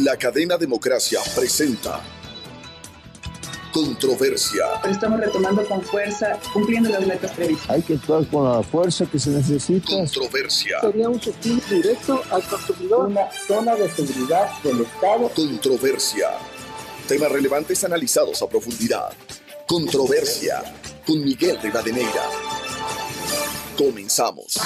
La cadena Democracia presenta Controversia. Estamos retomando con fuerza, cumpliendo las metas previstas. Hay que actuar con la fuerza que se necesita. Controversia. Sería un subsidio directo al consumidor. Una zona de seguridad del Estado. Controversia. Temas relevantes analizados a profundidad. Controversia. Con Miguel Rivadeneira. Comenzamos.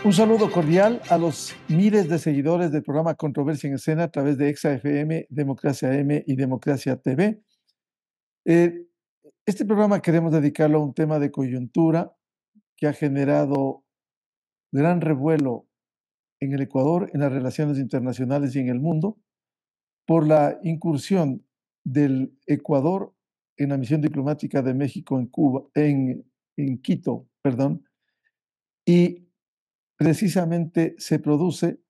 Un saludo cordial a los miles de seguidores del programa Controversia en Escena a través de Exa FM, Democracia M y Democracia TV. Este programa queremos dedicarlo a un tema de coyuntura que ha generado gran revuelo en el Ecuador, en las relaciones internacionales y en el mundo, por la incursión del Ecuador en la misión diplomática de México en Cuba, en Quito, y precisamente se produce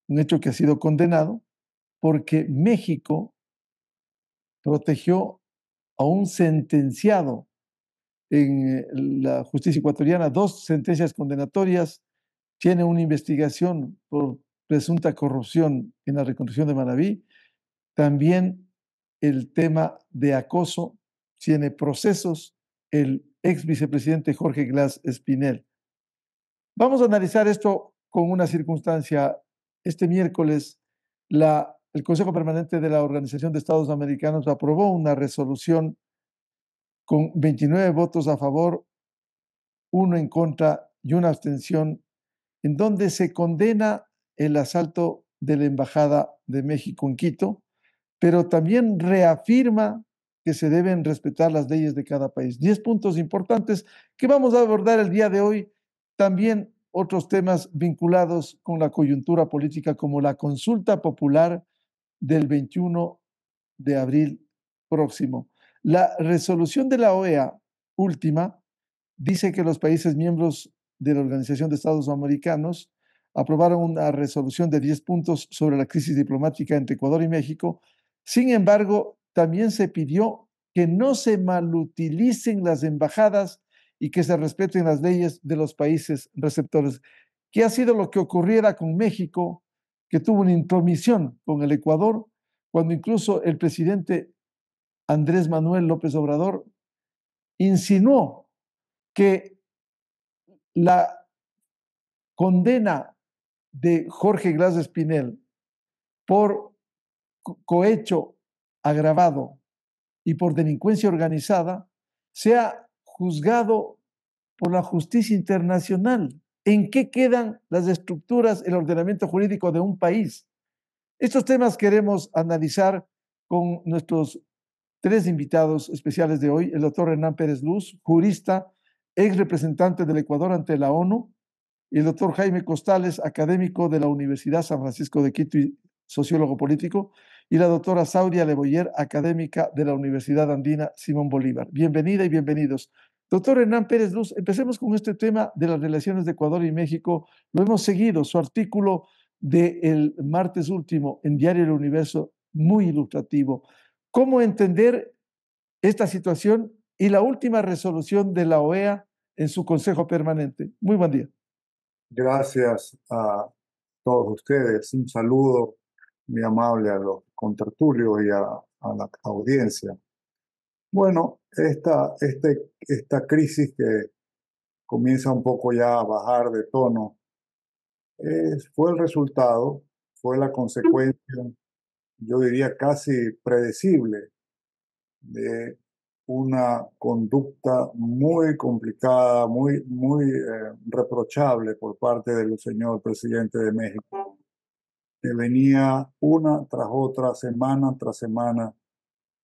un hecho que ha sido condenado porque México protegió a un sentenciado en la justicia ecuatoriana, 2 sentencias condenatorias, tiene una investigación por presunta corrupción en la reconstrucción de Manabí, también el tema de acoso, tiene procesos el ex vicepresidente Jorge Glass Espinel. Vamos a analizar esto con una circunstancia. Este miércoles, el Consejo Permanente de la Organización de Estados Americanos aprobó una resolución con 29 votos a favor, 1 en contra y 1 abstención, en donde se condena el asalto de la Embajada de México en Quito, pero también reafirma que se deben respetar las leyes de cada país. 10 puntos importantes que vamos a abordar el día de hoy. También otros temas vinculados con la coyuntura política, como la consulta popular del 21 de abril próximo. La resolución de la OEA última dice que los países miembros de la Organización de Estados Americanos aprobaron una resolución de 10 puntos sobre la crisis diplomática entre Ecuador y México. Sin embargo, también se pidió que no se malutilicen las embajadas y que se respeten las leyes de los países receptores. ¿Qué ha sido lo que ocurriera con México, que tuvo una intromisión con el Ecuador, cuando incluso el presidente Andrés Manuel López Obrador insinuó que la condena de Jorge Glass Espinel por cohecho agravado y por delincuencia organizada sea juzgado por la justicia internacional? ¿En qué quedan las estructuras, el ordenamiento jurídico de un país? Estos temas queremos analizar con nuestros 3 invitados especiales de hoy: el doctor Hernán Pérez Luz, jurista, ex representante del Ecuador ante la ONU, y el doctor Jaime Costales, académico de la Universidad San Francisco de Quito y sociólogo político, y la doctora Saudia Leboyer, académica de la Universidad Andina Simón Bolívar. Bienvenida y bienvenidos. Doctor Hernán Pérez Luz, empecemos con este tema de las relaciones de Ecuador y México. Lo hemos seguido, su artículo del martes último en Diario El Universo, muy ilustrativo. ¿Cómo entender esta situación y la última resolución de la OEA en su Consejo Permanente? Muy buen día. Gracias a todos ustedes. Un saludo muy amable a los contertulios y a la audiencia. Bueno, esta crisis que comienza un poco ya a bajar de tono fue el resultado, fue la consecuencia, yo diría casi predecible, de una conducta muy complicada, muy reprochable por parte del señor presidente de México, que venía una tras otra, semana tras semana,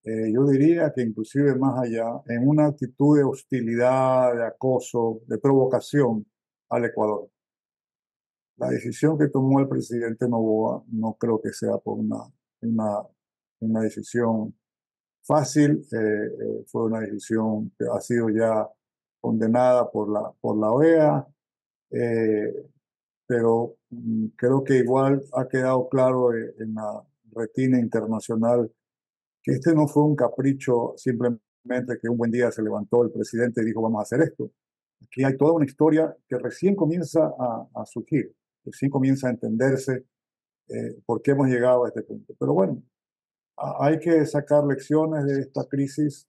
yo diría que inclusive más allá, en una actitud de hostilidad, de acoso, de provocación al Ecuador. La decisión que tomó el presidente Noboa no creo que sea por una decisión fácil, fue una decisión que ha sido ya condenada por la OEA, pero creo que igual ha quedado claro en la retina internacional que este no fue un capricho simplemente que un buen día se levantó el presidente y dijo vamos a hacer esto. Aquí hay toda una historia que recién comienza a surgir, recién comienza a entenderse por qué hemos llegado a este punto. Pero bueno, hay que sacar lecciones de esta crisis,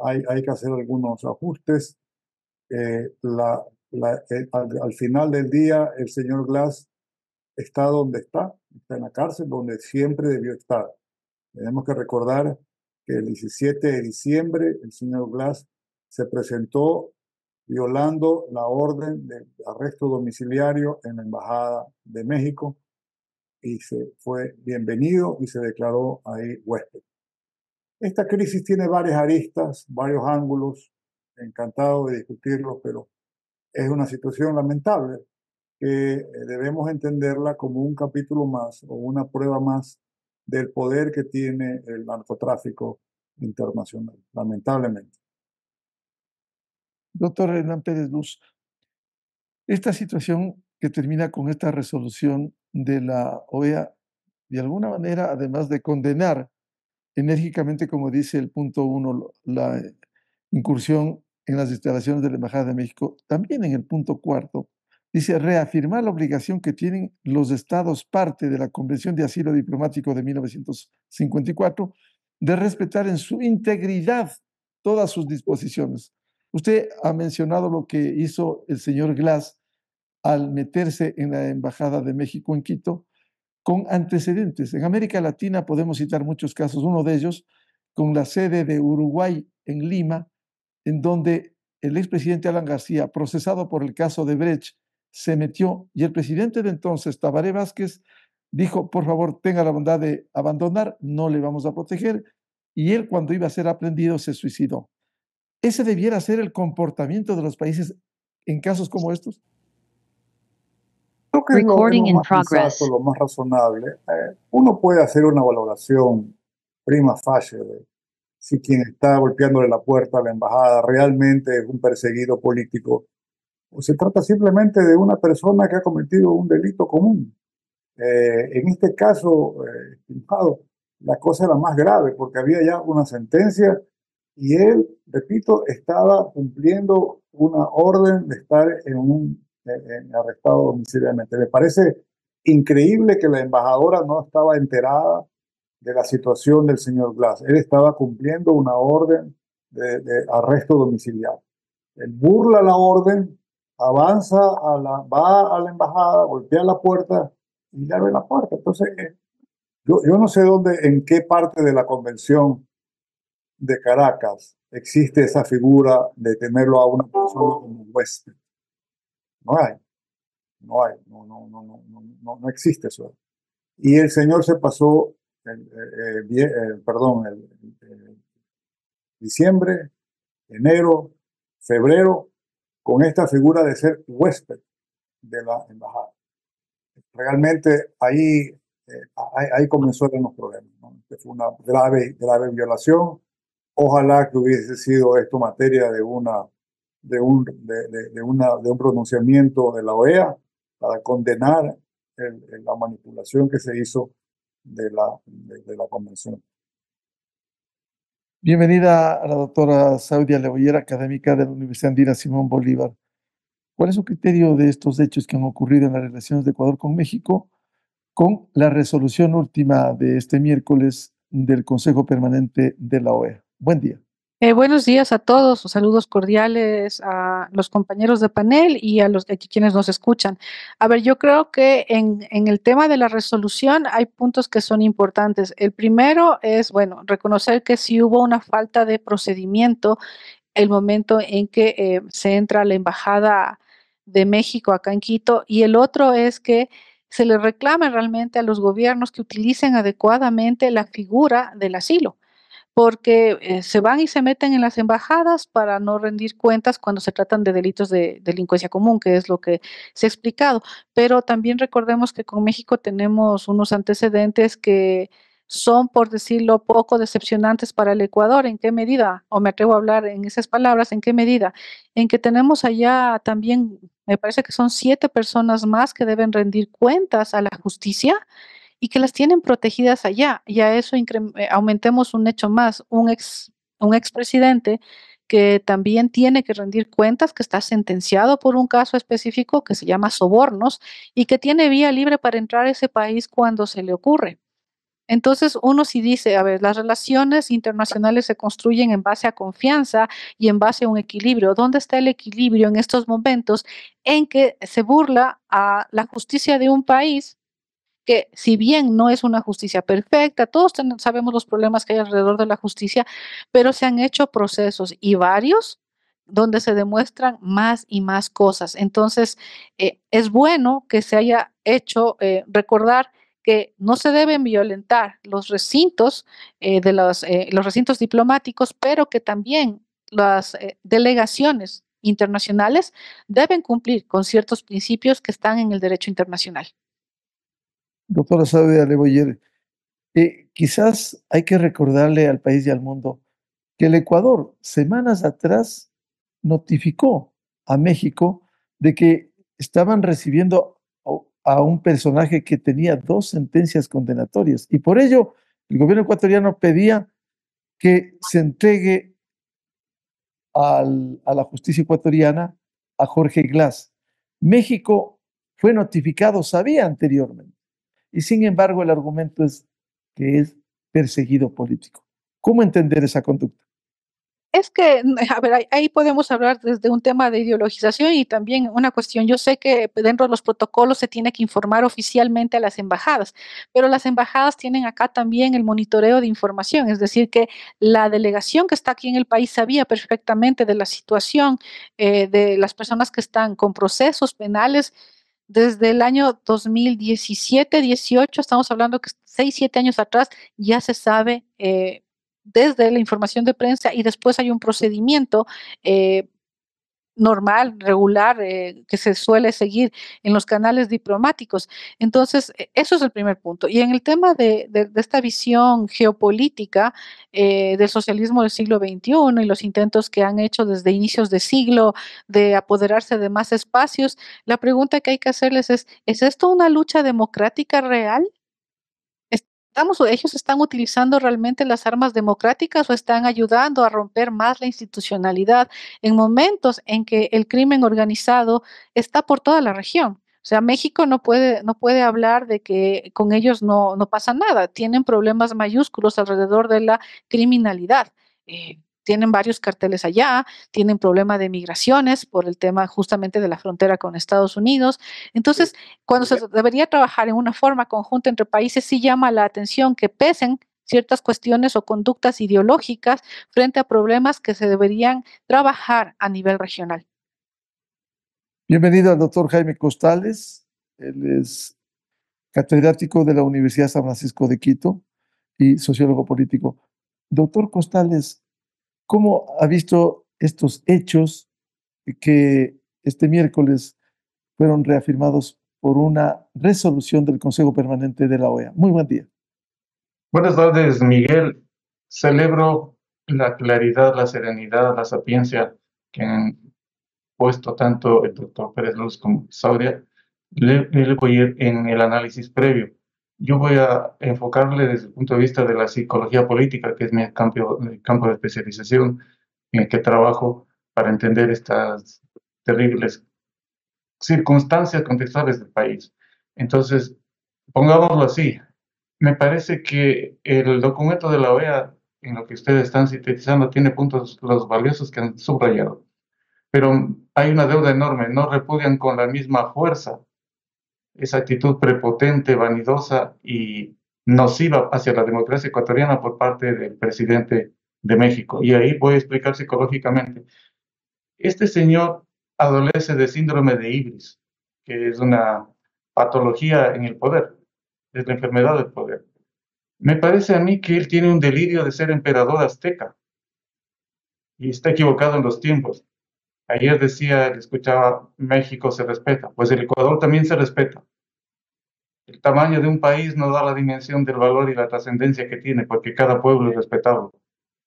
hay que hacer algunos ajustes. Al final del día, el señor Glass está donde está en la cárcel, donde siempre debió estar. Tenemos que recordar que el 17 de diciembre el señor Glass se presentó violando la orden de arresto domiciliario en la Embajada de México y se fue bienvenido y se declaró ahí huésped. Esta crisis tiene varias aristas, varios ángulos, encantado de discutirlos, pero es una situación lamentable que debemos entenderla como un capítulo más o una prueba más del poder que tiene el narcotráfico internacional, lamentablemente. Doctor Hernán Pérez Luz, esta situación que termina con esta resolución de la OEA, de alguna manera, además de condenar enérgicamente, como dice el punto 1, la incursión en las instalaciones de la Embajada de México, también en el punto 4, dice reafirmar la obligación que tienen los estados parte de la Convención de Asilo Diplomático de 1954 de respetar en su integridad todas sus disposiciones. Usted ha mencionado lo que hizo el señor Glass al meterse en la Embajada de México en Quito con antecedentes. En América Latina podemos citar muchos casos, uno de ellos con la sede de Uruguay en Lima, en donde el expresidente Alan García, procesado por el caso de Brecht, se metió y el presidente de entonces, Tabaré Vázquez, dijo, por favor, tenga la bondad de abandonar, no le vamos a proteger, y él cuando iba a ser aprendido se suicidó. ¿Ese debiera ser el comportamiento de los países en casos como estos? Creo que es lo más sensato, lo más razonable. Uno puede hacer una valoración prima facie de si quien está golpeándole la puerta a la embajada realmente es un perseguido político o se trata simplemente de una persona que ha cometido un delito común. En este caso, estimado, la cosa era más grave porque había ya una sentencia y él, repito, estaba cumpliendo una orden de estar arrestado domiciliariamente. Me parece increíble que la embajadora no estaba enterada de la situación del señor Glass. Él estaba cumpliendo una orden de arresto domiciliario. Él burla la orden, avanza, va a la embajada, golpea la puerta y le abre la puerta. Entonces, yo no sé en qué parte de la convención de Caracas existe esa figura de tenerlo a una persona como huésped. No existe eso. Y el señor se pasó diciembre, enero, febrero, con esta figura de ser huésped de la embajada. Realmente ahí comenzaron los problemas, ¿no? Fue una grave violación. Ojalá que hubiese sido esto materia de un pronunciamiento de la OEA para condenar la manipulación que se hizo de la convención. Bienvenida a la doctora Saudia Lebollera, académica de la Universidad Andina Simón Bolívar. ¿Cuál es su criterio de estos hechos que han ocurrido en las relaciones de Ecuador con México con la resolución última de este miércoles del Consejo Permanente de la OEA? Buen día. Buenos días a todos, saludos cordiales a los compañeros de panel y a quienes nos escuchan. A ver, yo creo que en el tema de la resolución hay puntos que son importantes. El primero es, bueno, reconocer que sí hubo una falta de procedimiento el momento en que se entra a la Embajada de México acá en Quito, y el otro es que se le reclame realmente a los gobiernos que utilicen adecuadamente la figura del asilo, porque se van y se meten en las embajadas para no rendir cuentas cuando se tratan de delitos de delincuencia común, que es lo que se ha explicado. Pero también recordemos que con México tenemos unos antecedentes que son, por decirlo, poco decepcionantes para el Ecuador. ¿En qué medida? O me atrevo a hablar en esas palabras, ¿en qué medida? En que tenemos allá también, me parece que son 7 personas más que deben rendir cuentas a la justicia y que las tienen protegidas allá. Y a eso aumentemos un hecho más. Un ex un expresidente que también tiene que rendir cuentas, que está sentenciado por un caso específico que se llama sobornos y que tiene vía libre para entrar a ese país cuando se le ocurre. Entonces uno sí dice, a ver, las relaciones internacionales se construyen en base a confianza y en base a un equilibrio. ¿Dónde está el equilibrio en estos momentos en que se burla a la justicia de un país que, si bien no es una justicia perfecta, todos sabemos los problemas que hay alrededor de la justicia, pero se han hecho procesos y varios donde se demuestran más y más cosas. Entonces, es bueno que se haya hecho recordar que no se deben violentar los recintos los recintos diplomáticos, pero que también las delegaciones internacionales deben cumplir con ciertos principios que están en el derecho internacional. Doctora Sabe Aleboyer, quizás hay que recordarle al país y al mundo que el Ecuador, semanas atrás, notificó a México de que estaban recibiendo a un personaje que tenía 2 sentencias condenatorias. Y por ello, el gobierno ecuatoriano pedía que se entregue a la justicia ecuatoriana a Jorge Glass. México fue notificado, sabía anteriormente. Y sin embargo, el argumento es que es perseguido político. ¿Cómo entender esa conducta? Es que, a ver, ahí podemos hablar desde un tema de ideologización y también una cuestión. Yo sé que dentro de los protocolos se tiene que informar oficialmente a las embajadas, pero las embajadas tienen acá también el monitoreo de información, es decir, que la delegación que está aquí en el país sabía perfectamente de la situación de las personas que están con procesos penales desde el año 2017, 18, estamos hablando que 6, 7 años atrás ya se sabe desde la información de prensa y después hay un procedimiento normal, regular, que se suele seguir en los canales diplomáticos. Entonces, eso es el primer punto. Y en el tema de esta visión geopolítica del socialismo del siglo XXI y los intentos que han hecho desde inicios de siglo de apoderarse de más espacios, la pregunta que hay que hacerles ¿es esto una lucha democrática real? ¿Ellos están utilizando realmente las armas democráticas o están ayudando a romper más la institucionalidad en momentos en que el crimen organizado está por toda la región? O sea, México no puede hablar de que con ellos no pasa nada. Tienen problemas mayúsculos alrededor de la criminalidad. Tienen varios carteles allá, tienen problema de migraciones por el tema justamente de la frontera con Estados Unidos. Entonces, cuando se debería trabajar en una forma conjunta entre países, sí llama la atención que pesen ciertas cuestiones o conductas ideológicas frente a problemas que se deberían trabajar a nivel regional. Bienvenido al doctor Jaime Costales. Él es catedrático de la Universidad San Francisco de Quito y sociólogo político. Doctor Costales, ¿cómo ha visto estos hechos que este miércoles fueron reafirmados por una resolución del Consejo Permanente de la OEA? Muy buen día. Buenas tardes, Miguel. Celebro la claridad, la serenidad, la sapiencia que han puesto tanto el doctor Pérez Luz como Sauria en el análisis previo. Yo voy a enfocarle desde el punto de vista de la psicología política, que es mi campo de especialización en el que trabajo para entender estas terribles circunstancias contextuales del país. Entonces, pongámoslo así, me parece que el documento de la OEA, en lo que ustedes están sintetizando, tiene puntos los valiosos que han subrayado. Pero hay una deuda enorme, no repudian con la misma fuerza esa actitud prepotente, vanidosa y nociva hacia la democracia ecuatoriana por parte del presidente de México. Y ahí voy a explicar psicológicamente. Este señor adolece de síndrome de Ibris, que es una patología en el poder, es la enfermedad del poder. Me parece a mí que él tiene un delirio de ser emperador azteca y está equivocado en los tiempos. Ayer decía, escuchaba, México se respeta, pues el Ecuador también se respeta. El tamaño de un país no da la dimensión del valor y la trascendencia que tiene, porque cada pueblo es respetable.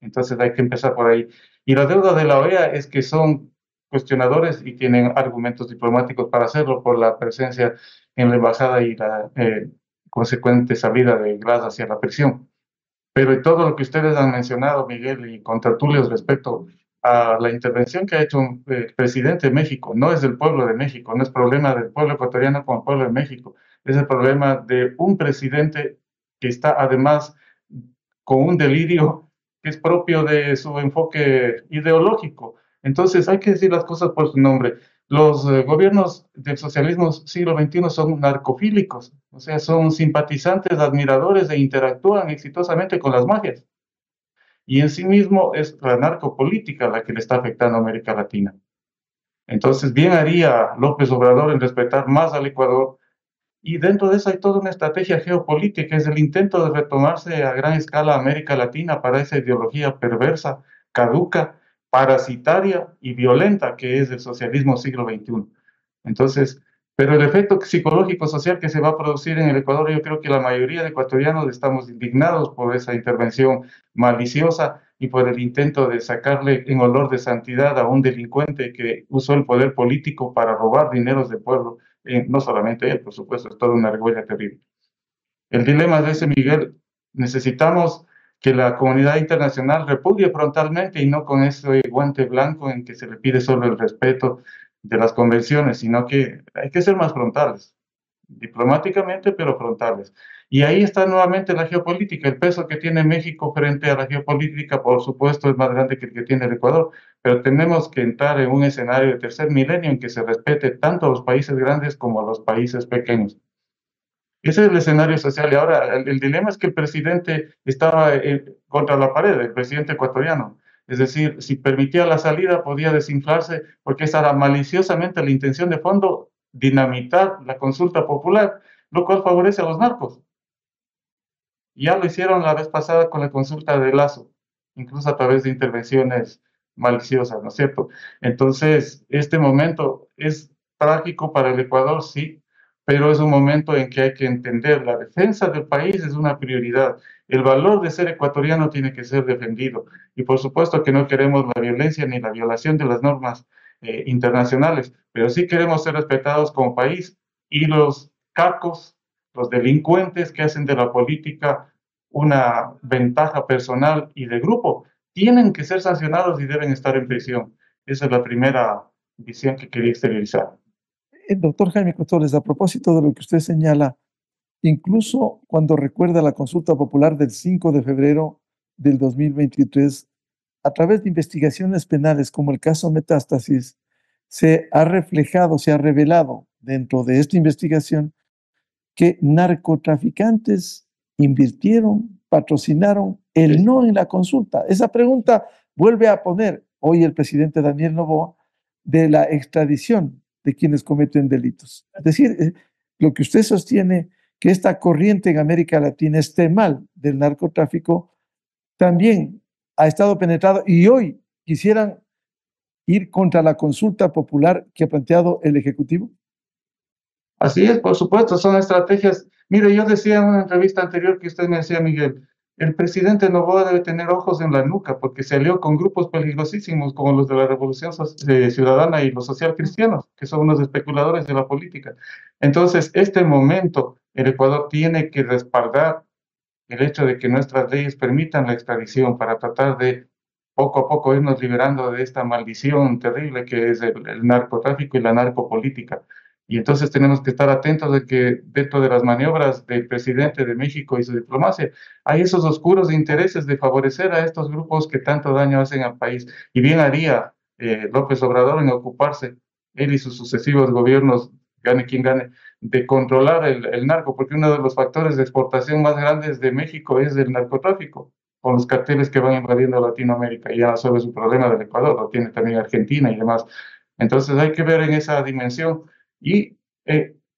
Entonces hay que empezar por ahí. Y la deuda de la OEA es que son cuestionadores y tienen argumentos diplomáticos para hacerlo por la presencia en la embajada y la consecuente salida de Glass hacia la prisión. Pero todo lo que ustedes han mencionado, Miguel y contertulios, respecto a la intervención que ha hecho el presidente de México, no es del pueblo de México, no es problema del pueblo ecuatoriano con el pueblo de México, es el problema de un presidente que está además con un delirio que es propio de su enfoque ideológico. Entonces hay que decir las cosas por su nombre. Los gobiernos del socialismo siglo XXI son narcofílicos, o sea, son simpatizantes, admiradores e interactúan exitosamente con las mafias. Y en sí mismo es la narcopolítica la que le está afectando a América Latina. Entonces, bien haría López Obrador en respetar más al Ecuador. Y dentro de eso hay toda una estrategia geopolítica, es el intento de retomarse a gran escala América Latina para esa ideología perversa, caduca, parasitaria y violenta que es el socialismo siglo XXI. Entonces, pero el efecto psicológico social que se va a producir en el Ecuador, yo creo que la mayoría de ecuatorianos estamos indignados por esa intervención maliciosa y por el intento de sacarle en olor de santidad a un delincuente que usó el poder político para robar dineros del pueblo. No solamente él, por supuesto, es toda una argolla terrible. El dilema de ese, Miguel, necesitamos que la comunidad internacional repudie frontalmente y no con ese guante blanco en que se le pide solo el respeto de las convenciones, sino que hay que ser más frontales, diplomáticamente, pero frontales. Y ahí está nuevamente la geopolítica. El peso que tiene México frente a la geopolítica, por supuesto, es más grande que el que tiene el Ecuador, pero tenemos que entrar en un escenario de tercer milenio en que se respete tanto a los países grandes como a los países pequeños. Ese es el escenario social. Y ahora el dilema es que el presidente estaba contra la pared, el presidente ecuatoriano. Es decir, si permitía la salida, podía desinflarse, porque esa era maliciosamente la intención de fondo, dinamitar la consulta popular, lo cual favorece a los narcos. Ya lo hicieron la vez pasada con la consulta de Lazo, incluso a través de intervenciones maliciosas, ¿no es cierto? Entonces, este momento es trágico para el Ecuador, sí, pero es un momento en que hay que entender la defensa del país es una prioridad. El valor de ser ecuatoriano tiene que ser defendido. Y por supuesto que no queremos la violencia ni la violación de las normas internacionales, pero sí queremos ser respetados como país y los cacos, los delincuentes que hacen de la política una ventaja personal y de grupo, tienen que ser sancionados y deben estar en prisión. Esa es la primera visión que quería exteriorizar. Doctor Jaime Costores, a propósito de lo que usted señala, incluso cuando recuerda la consulta popular del 5 de febrero del 2023, a través de investigaciones penales como el caso Metástasis, se ha reflejado, se ha revelado dentro de esta investigación que narcotraficantes invirtieron, patrocinaron el no en la consulta. Esa pregunta vuelve a poner hoy el presidente Daniel Noboa de la extradición de quienes cometen delitos. Es decir, lo que usted sostiene, que esta corriente en América Latina, este mal del narcotráfico, también ha estado penetrado y hoy quisieran ir contra la consulta popular que ha planteado el Ejecutivo. Así es, por supuesto, son estrategias. Mire, yo decía en una entrevista anterior que usted me decía, Miguel, el presidente Noboa debe tener ojos en la nuca porque se alió con grupos peligrosísimos como los de la Revolución Ciudadana y los socialcristianos, que son unos especuladores de la política. Entonces, este momento, el Ecuador tiene que respaldar el hecho de que nuestras leyes permitan la extradición para tratar de poco a poco irnos liberando de esta maldición terrible que es el narcotráfico y la narcopolítica. Y entonces tenemos que estar atentos de que dentro de las maniobras del presidente de México y su diplomacia hay esos oscuros intereses de favorecer a estos grupos que tanto daño hacen al país. Y bien haría López Obrador en ocuparse, él y sus sucesivos gobiernos, gane quien gane, de controlar el narco, porque uno de los factores de exportación más grandes de México es el narcotráfico, con los carteles que van invadiendo Latinoamérica. Y ya no solo es un problema del Ecuador, lo tiene también Argentina y demás. Entonces hay que ver en esa dimensión y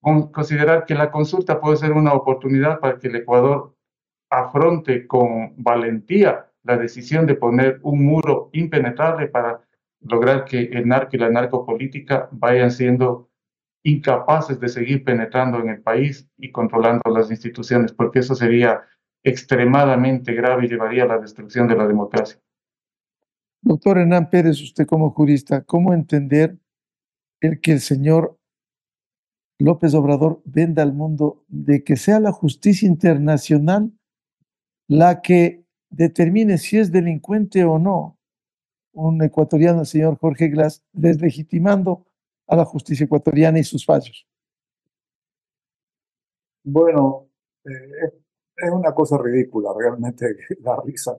considerar que la consulta puede ser una oportunidad para que el Ecuador afronte con valentía la decisión de poner un muro impenetrable para lograr que el narco y la narcopolítica vayan siendo incapaces de seguir penetrando en el país y controlando las instituciones, porque eso sería extremadamente grave y llevaría a la destrucción de la democracia. Doctor Hernán Pérez, usted como jurista, ¿cómo entender el que el señor López Obrador venda al mundo de que sea la justicia internacional la que determine si es delincuente o no un ecuatoriano, el señor Jorge Glass, deslegitimando a la justicia ecuatoriana y sus fallos? Bueno, es una cosa ridícula, realmente la risa.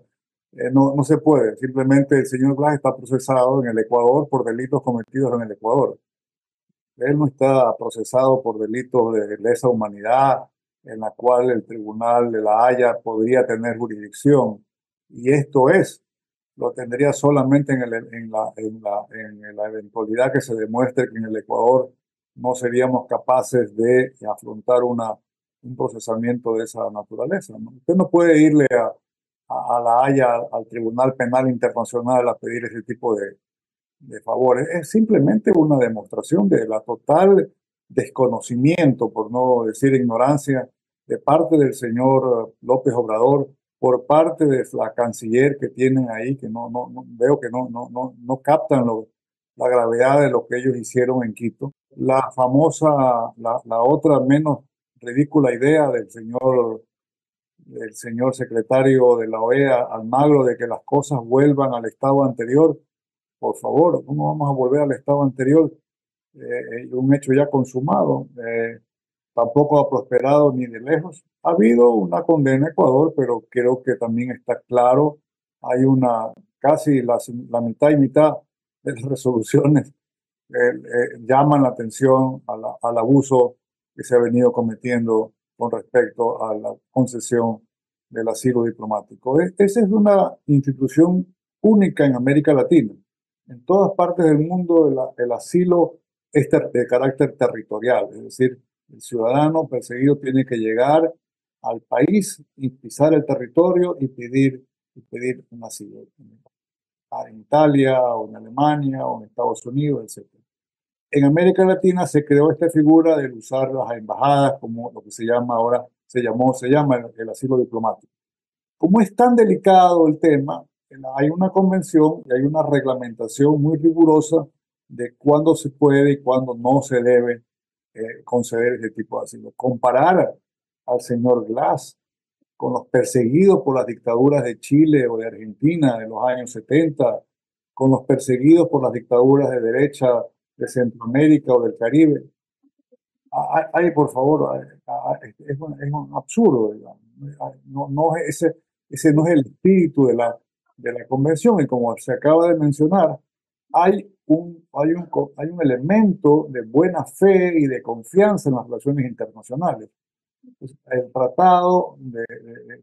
No se puede. Simplemente el señor Glass está procesado en el Ecuador por delitos cometidos en el Ecuador. Él no está procesado por delitos de lesa humanidad, en la cual el Tribunal de la Haya podría tener jurisdicción. Y esto lo tendría solamente en la eventualidad que se demuestre que en el Ecuador no seríamos capaces de afrontar un procesamiento de esa naturaleza, ¿no? Usted no puede irle a la Haya, al Tribunal Penal Internacional, a pedir ese tipo de favores. Es simplemente una demostración de la total desconocimiento, por no decir ignorancia, de parte del señor López Obrador, por parte de la canciller que tienen ahí, que veo que no captan la gravedad de lo que ellos hicieron en Quito. La famosa, la otra menos ridícula idea del señor secretario de la OEA, Almagro, de que las cosas vuelvan al estado anterior. Por favor, ¿cómo vamos a volver al estado anterior? Un hecho ya consumado. Tampoco ha prosperado ni de lejos. Ha habido una condena a Ecuador, pero creo que también está claro, hay casi la mitad y mitad de las resoluciones llaman la atención al abuso que se ha venido cometiendo con respecto a la concesión del asilo diplomático. Esa es una institución única en América Latina. En todas partes del mundo el asilo es de carácter territorial, es decir, el ciudadano perseguido tiene que llegar al país y pisar el territorio y pedir un asilo. En Italia, o en Alemania, o en Estados Unidos, etc. En América Latina se creó esta figura de usar las embajadas como lo que se llama ahora, se llama el asilo diplomático. Como es tan delicado el tema, hay una convención y hay una reglamentación muy rigurosa de cuándo se puede y cuándo no se debe conceder ese tipo de asilo. Comparar al señor Glass con los perseguidos por las dictaduras de Chile o de Argentina en los años 70, con los perseguidos por las dictaduras de derecha de Centroamérica o del Caribe. Ay, por favor, es un absurdo, digamos. Ese no es el espíritu de la convención, y como se acaba de mencionar, hay un elemento de buena fe y de confianza en las relaciones internacionales. El Tratado de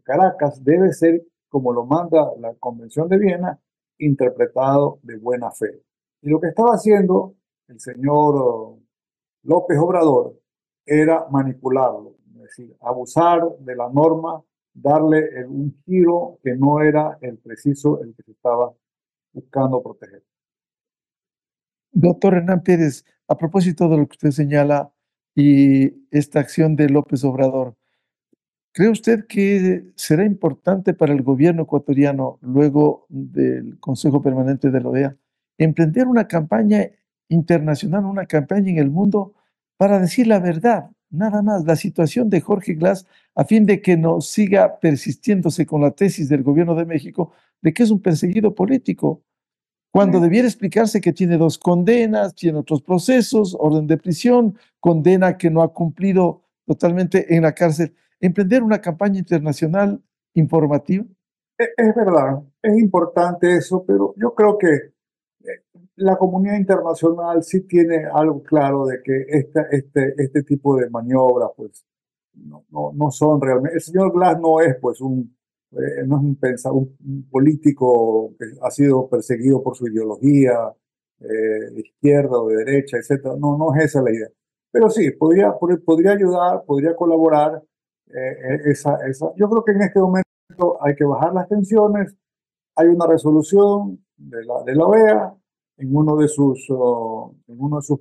Caracas debe ser, como lo manda la Convención de Viena, interpretado de buena fe. Y lo que estaba haciendo el señor López Obrador era manipularlo, es decir, abusar de la norma, darle un giro que no era el preciso, el que se estaba buscando proteger. Doctor Hernán Pérez, a propósito de lo que usted señala y esta acción de López Obrador, ¿cree usted que será importante para el gobierno ecuatoriano, luego del Consejo Permanente de la OEA, emprender una campaña internacional, una campaña en el mundo para decir la verdad, nada más, la situación de Jorge Glass, a fin de que no siga persistiéndose con la tesis del gobierno de México de que es un perseguido político, cuando debiera explicarse que tiene 2 condenas, tiene otros procesos, orden de prisión, condena que no ha cumplido totalmente en la cárcel? Emprender una campaña internacional informativa. Es verdad, es importante eso, pero yo creo que la comunidad internacional sí tiene algo claro de que este tipo de maniobras pues no son realmente. El señor Glass no es pues no es un político que ha sido perseguido por su ideología de izquierda o de derecha, etcétera. No es esa la idea. Pero sí, podría ayudar, podría colaborar. Yo creo que en este momento hay que bajar las tensiones. Hay una resolución de la OEA. En uno de sus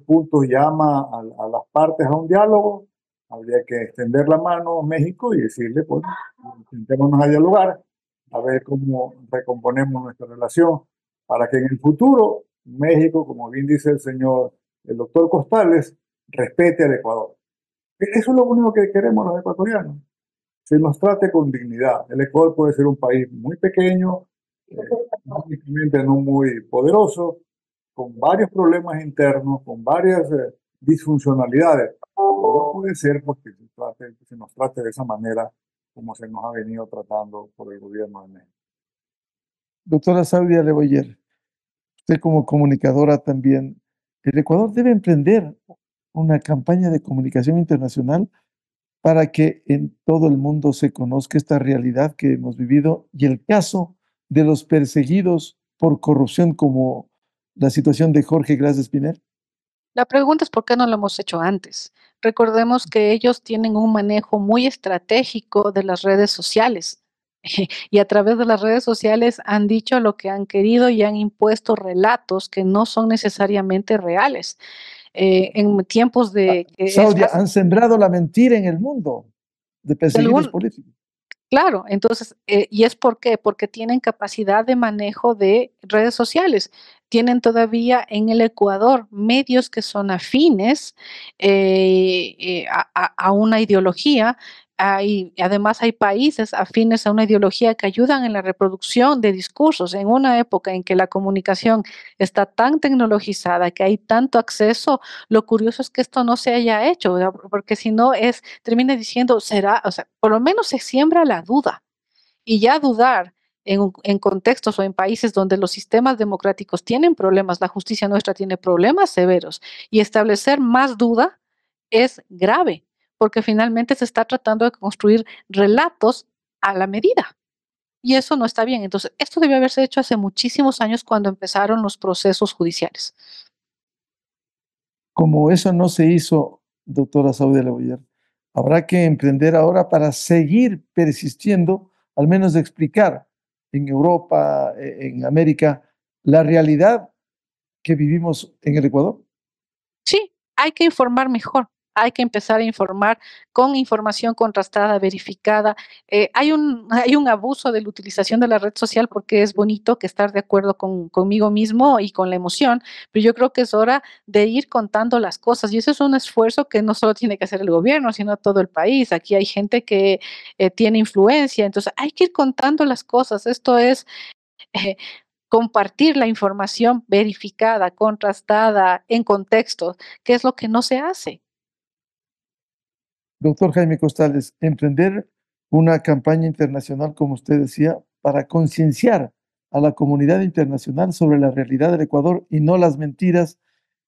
puntos llama a las partes a un diálogo. Habría que extender la mano a México y decirle, pues, sentémonos a dialogar, a ver cómo recomponemos nuestra relación, para que en el futuro México, como bien dice el doctor Costales, respete al Ecuador. Eso es lo único que queremos los ecuatorianos. se nos trate con dignidad. El Ecuador puede ser un país muy pequeño, económicamente no muy poderoso, con varios problemas internos, con varias disfuncionalidades. No puede ser porque se nos trate de esa manera como se nos ha venido tratando por el gobierno de México. Doctora Saudia Leboyer, usted como comunicadora también, el Ecuador debe emprender una campaña de comunicación internacional para que en todo el mundo se conozca esta realidad que hemos vivido y el caso de los perseguidos por corrupción como la situación de Jorge Gras de Espinel. La pregunta es por qué no lo hemos hecho antes. Recordemos que ellos tienen un manejo muy estratégico de las redes sociales y a través de las redes sociales han dicho lo que han querido y han impuesto relatos que no son necesariamente reales. En tiempos de Saudia, han sembrado la mentira en el mundo de perseguidos políticos. Claro, entonces, ¿y es por qué? Porque tienen capacidad de manejo de redes sociales. Tienen todavía en el Ecuador medios que son afines a una ideología. Además hay países afines a una ideología que ayudan en la reproducción de discursos. En una época en que la comunicación está tan tecnologizada, que hay tanto acceso, lo curioso es que esto no se haya hecho, ¿verdad? Porque si no termina diciendo, será, o sea, por lo menos se siembra la duda. Y ya dudar en contextos o en países donde los sistemas democráticos tienen problemas, la justicia nuestra tiene problemas severos, y establecer más duda es grave, porque finalmente se está tratando de construir relatos a la medida. Y eso no está bien. Entonces, esto debió haberse hecho hace muchísimos años cuando empezaron los procesos judiciales. Como eso no se hizo, doctora Saudia Leboyer, habrá que emprender ahora para seguir persistiendo, al menos de explicar en Europa, en América, la realidad que vivimos en el Ecuador. Sí, hay que informar mejor. Hay que empezar a informar con información contrastada, verificada. Hay un abuso de la utilización de la red social porque es bonito que estar de acuerdo conmigo mismo y con la emoción, pero yo creo que es hora de ir contando las cosas y eso es un esfuerzo que no solo tiene que hacer el gobierno, sino todo el país. Aquí hay gente que tiene influencia, entonces hay que ir contando las cosas. Esto es compartir la información verificada, contrastada, en contexto, que es lo que no se hace. Doctor Jaime Costales, emprender una campaña internacional, como usted decía, para concienciar a la comunidad internacional sobre la realidad del Ecuador y no las mentiras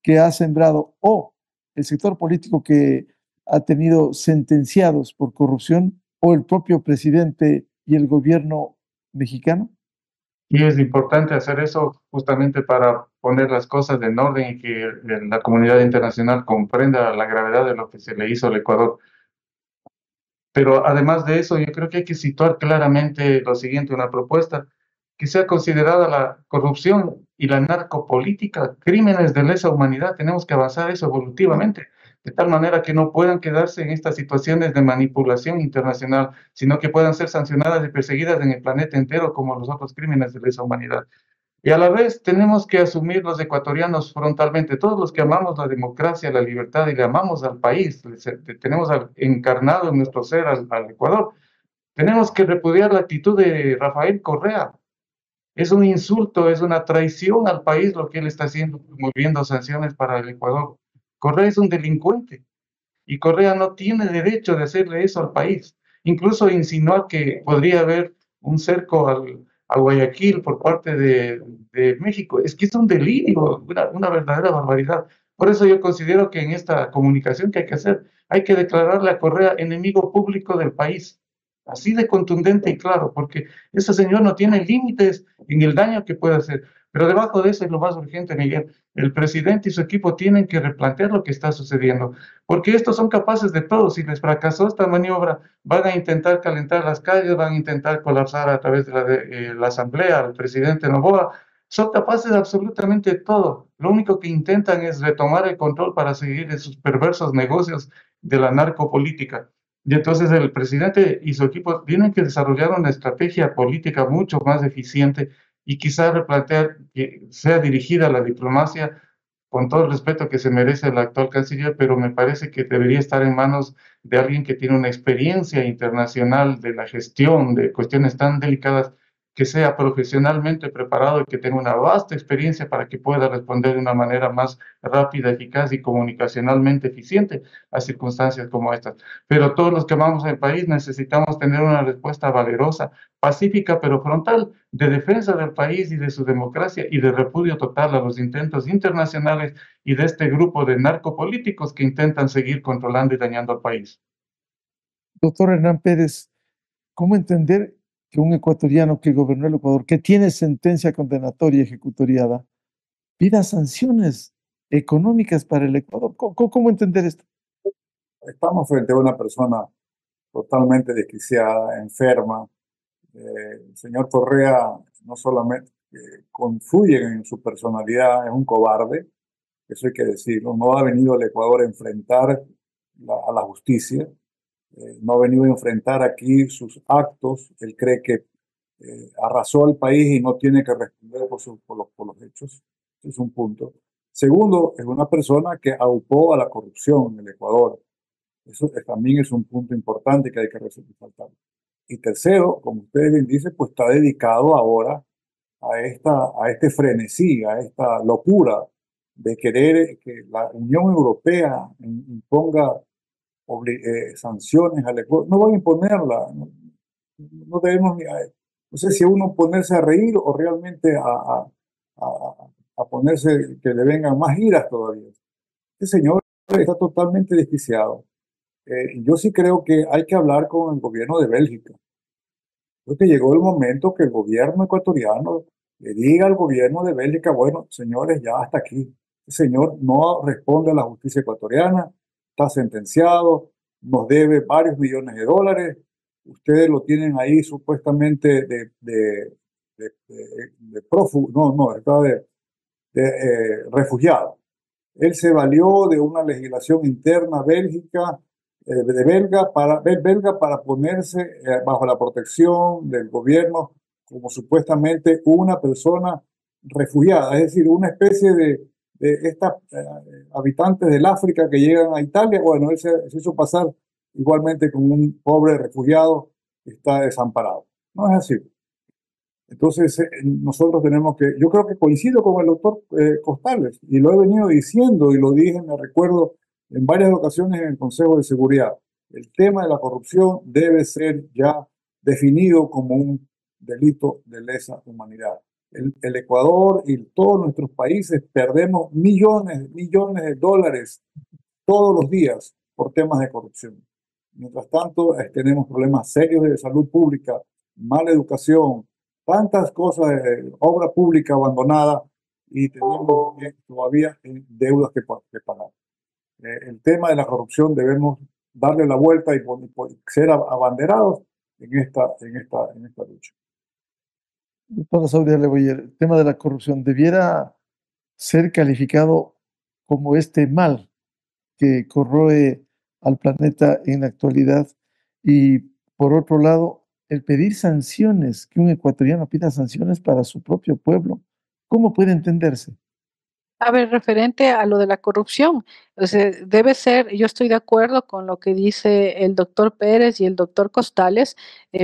que ha sembrado o el sector político que ha tenido sentenciados por corrupción o el propio presidente y el gobierno mexicano. Y es importante hacer eso justamente para poner las cosas en orden y que la comunidad internacional comprenda la gravedad de lo que se le hizo al Ecuador. Pero además de eso, yo creo que hay que situar claramente lo siguiente, una propuesta que sea considerada la corrupción y la narcopolítica crímenes de lesa humanidad. Tenemos que avanzar eso evolutivamente, de tal manera que no puedan quedarse en estas situaciones de manipulación internacional, sino que puedan ser sancionadas y perseguidas en el planeta entero como los otros crímenes de lesa humanidad. Y a la vez tenemos que asumir los ecuatorianos frontalmente, todos los que amamos la democracia, la libertad y le amamos al país, tenemos encarnado en nuestro ser al Ecuador. Tenemos que repudiar la actitud de Rafael Correa. Es un insulto, es una traición al país lo que él está haciendo, promoviendo sanciones para el Ecuador. Correa es un delincuente y Correa no tiene derecho de hacerle eso al país. Incluso insinuar que podría haber un cerco a Guayaquil por parte de México. Es que es un delirio, una verdadera barbaridad. Por eso yo considero que en esta comunicación que hay que hacer, hay que declararle a Correa enemigo público del país. Así de contundente y claro, porque ese señor no tiene límites en el daño que puede hacer. Pero debajo de eso es lo más urgente, Miguel. El presidente y su equipo tienen que replantear lo que está sucediendo, porque estos son capaces de todo. Si les fracasó esta maniobra, van a intentar calentar las calles, van a intentar colapsar a través de la asamblea al presidente Noboa. Son capaces de absolutamente todo. Lo único que intentan es retomar el control para seguir en sus perversos negocios de la narcopolítica. Y entonces el presidente y su equipo tienen que desarrollar una estrategia política mucho más eficiente y quizás replantear que sea dirigida a la diplomacia con todo el respeto que se merece el actual canciller, pero me parece que debería estar en manos de alguien que tiene una experiencia internacional de la gestión de cuestiones tan delicadas, que sea profesionalmente preparado y que tenga una vasta experiencia para que pueda responder de una manera más rápida, eficaz y comunicacionalmente eficiente a circunstancias como estas. Pero todos los que amamos el país necesitamos tener una respuesta valerosa, pacífica pero frontal, de defensa del país y de su democracia y de repudio total a los intentos internacionales y de este grupo de narcopolíticos que intentan seguir controlando y dañando al país. Doctor Hernán Pérez, ¿cómo entender que un ecuatoriano que gobernó el Ecuador, que tiene sentencia condenatoria ejecutoriada, pida sanciones económicas para el Ecuador? ¿Cómo entender esto? Estamos frente a una persona totalmente desquiciada, enferma. El señor Correa no solamente confluye en su personalidad, es un cobarde, eso hay que decirlo. No ha venido al Ecuador a enfrentar a la justicia, no ha venido a enfrentar aquí sus actos. Él cree que arrasó al país y no tiene que responder por los hechos. Ese es un punto. Segundo, es una persona que aupó a la corrupción en el Ecuador. Eso también es un punto importante que hay que resaltar. Y tercero, como ustedes bien dicen, pues está dedicado ahora a este frenesí, a esta locura de querer que la Unión Europea imponga sanciones al Ecuador. No van a imponerla, no debemos, no sé si uno ponerse a reír o realmente a ponerse que le vengan más iras todavía. Este señor está totalmente desquiciado. Yo sí creo que hay que hablar con el gobierno de Bélgica. Creo que llegó el momento que el gobierno ecuatoriano le diga al gobierno de Bélgica, bueno, señores, ya hasta aquí. El señor no responde a la justicia ecuatoriana, está sentenciado, nos debe varios millones de dólares. Ustedes lo tienen ahí supuestamente de prófugo, no, está refugiado. Él se valió de una legislación interna belga para ponerse bajo la protección del gobierno como supuestamente una persona refugiada, es decir, una especie de estas habitantes del África que llegan a Italia. Bueno, él se hizo pasar igualmente como un pobre refugiado que está desamparado. No es así. Entonces, nosotros tenemos que, yo creo que coincido con el doctor Costales, y lo he venido diciendo y lo dije, me recuerdo, en varias ocasiones en el Consejo de Seguridad. El tema de la corrupción debe ser ya definido como un delito de lesa humanidad. El Ecuador y todos nuestros países perdemos millones de dólares todos los días por temas de corrupción. Mientras tanto, tenemos problemas serios de salud pública, mala educación, tantas cosas, obra pública abandonada, y tenemos todavía deudas que pagar. El tema de la corrupción debemos darle la vuelta y ser abanderados en esta lucha. Doctora Saudia Leboyer, el tema de la corrupción debiera ser calificado como este mal que corroe al planeta en la actualidad, y por otro lado, el pedir sanciones, que un ecuatoriano pida sanciones para su propio pueblo, ¿cómo puede entenderse? A ver, referente a lo de la corrupción, o sea, debe ser, yo estoy de acuerdo con lo que dice el doctor Pérez y el doctor Costales,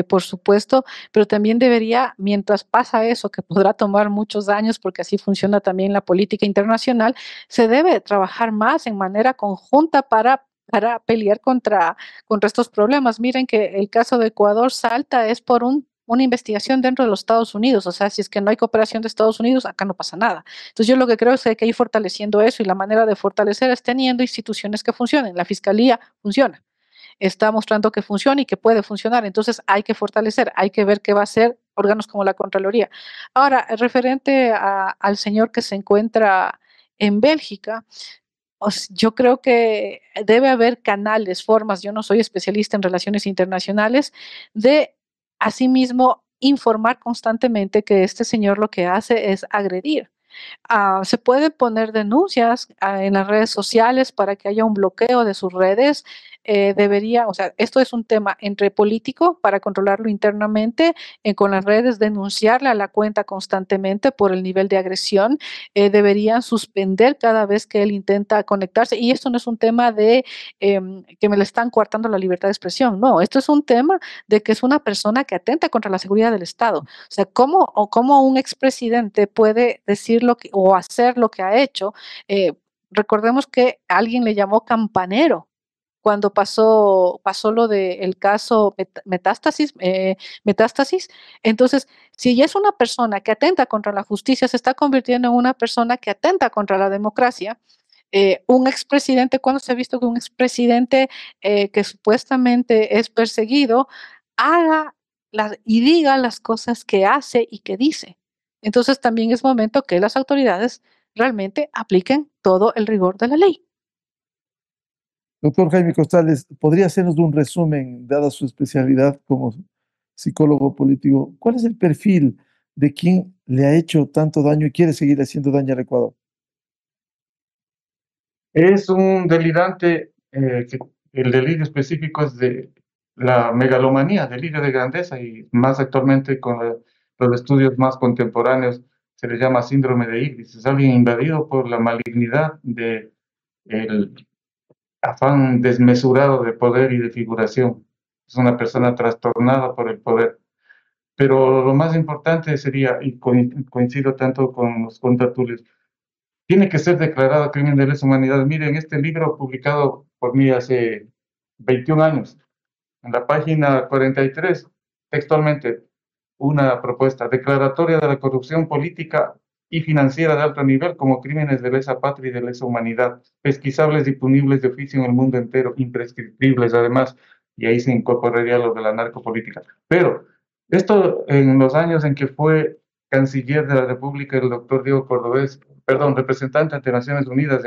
por supuesto, pero también debería, mientras pasa eso, que podrá tomar muchos años porque así funciona también la política internacional, se debe trabajar más en manera conjunta para pelear contra estos problemas. Miren que el caso de Ecuador salta es por una investigación dentro de los Estados Unidos. O sea, si es que no hay cooperación de Estados Unidos, acá no pasa nada. Entonces yo lo que creo es que hay que ir fortaleciendo eso, y la manera de fortalecer es teniendo instituciones que funcionen. La Fiscalía funciona, está mostrando que funciona y que puede funcionar. Entonces hay que fortalecer, hay que ver qué va a hacer órganos como la Contraloría. Ahora, referente al señor que se encuentra en Bélgica, yo creo que debe haber canales, formas, yo no soy especialista en relaciones internacionales, de asimismo informar constantemente que este señor lo que hace es agredir. Se pueden poner denuncias en las redes sociales para que haya un bloqueo de sus redes. debería, o sea, esto es un tema entre político para controlarlo internamente, con las redes, denunciarle a la cuenta constantemente por el nivel de agresión, deberían suspender cada vez que él intenta conectarse. Y esto no es un tema de que me le están coartando la libertad de expresión, no, esto es un tema de que es una persona que atenta contra la seguridad del Estado. O sea, ¿cómo un expresidente puede decir o hacer lo que ha hecho? Recordemos que alguien le llamó campanero cuando pasó lo del caso Metástasis. Entonces, si ella es una persona que atenta contra la justicia, se está convirtiendo en una persona que atenta contra la democracia. Un expresidente, ¿cuándo se ha visto que un expresidente que supuestamente es perseguido haga y diga las cosas que hace y que dice? Entonces también es momento que las autoridades realmente apliquen todo el rigor de la ley. Doctor Jaime Costales, ¿podría hacernos un resumen, dada su especialidad como psicólogo político? ¿Cuál es el perfil de quien le ha hecho tanto daño y quiere seguir haciendo daño al Ecuador? Es un delirante, que el delirio específico es de la megalomanía, delirio de grandeza, y más actualmente con los estudios más contemporáneos se le llama síndrome de Ibris. Es alguien invadido por la malignidad de el afán desmesurado de poder y de figuración. Es una persona trastornada por el poder. Pero lo más importante sería, y coincido tanto con los contertulios, tiene que ser declarado crimen de lesa humanidad. Miren, este libro publicado por mí hace 21 años, en la página 43, textualmente, una propuesta declaratoria de la corrupción política y financiera de alto nivel como crímenes de lesa patria y de lesa humanidad, pesquisables y punibles de oficio en el mundo entero, imprescriptibles además, y ahí se incorporaría lo de la narcopolítica. Pero esto en los años en que fue canciller de la República el doctor Diego Cordobés, perdón, representante ante Naciones Unidas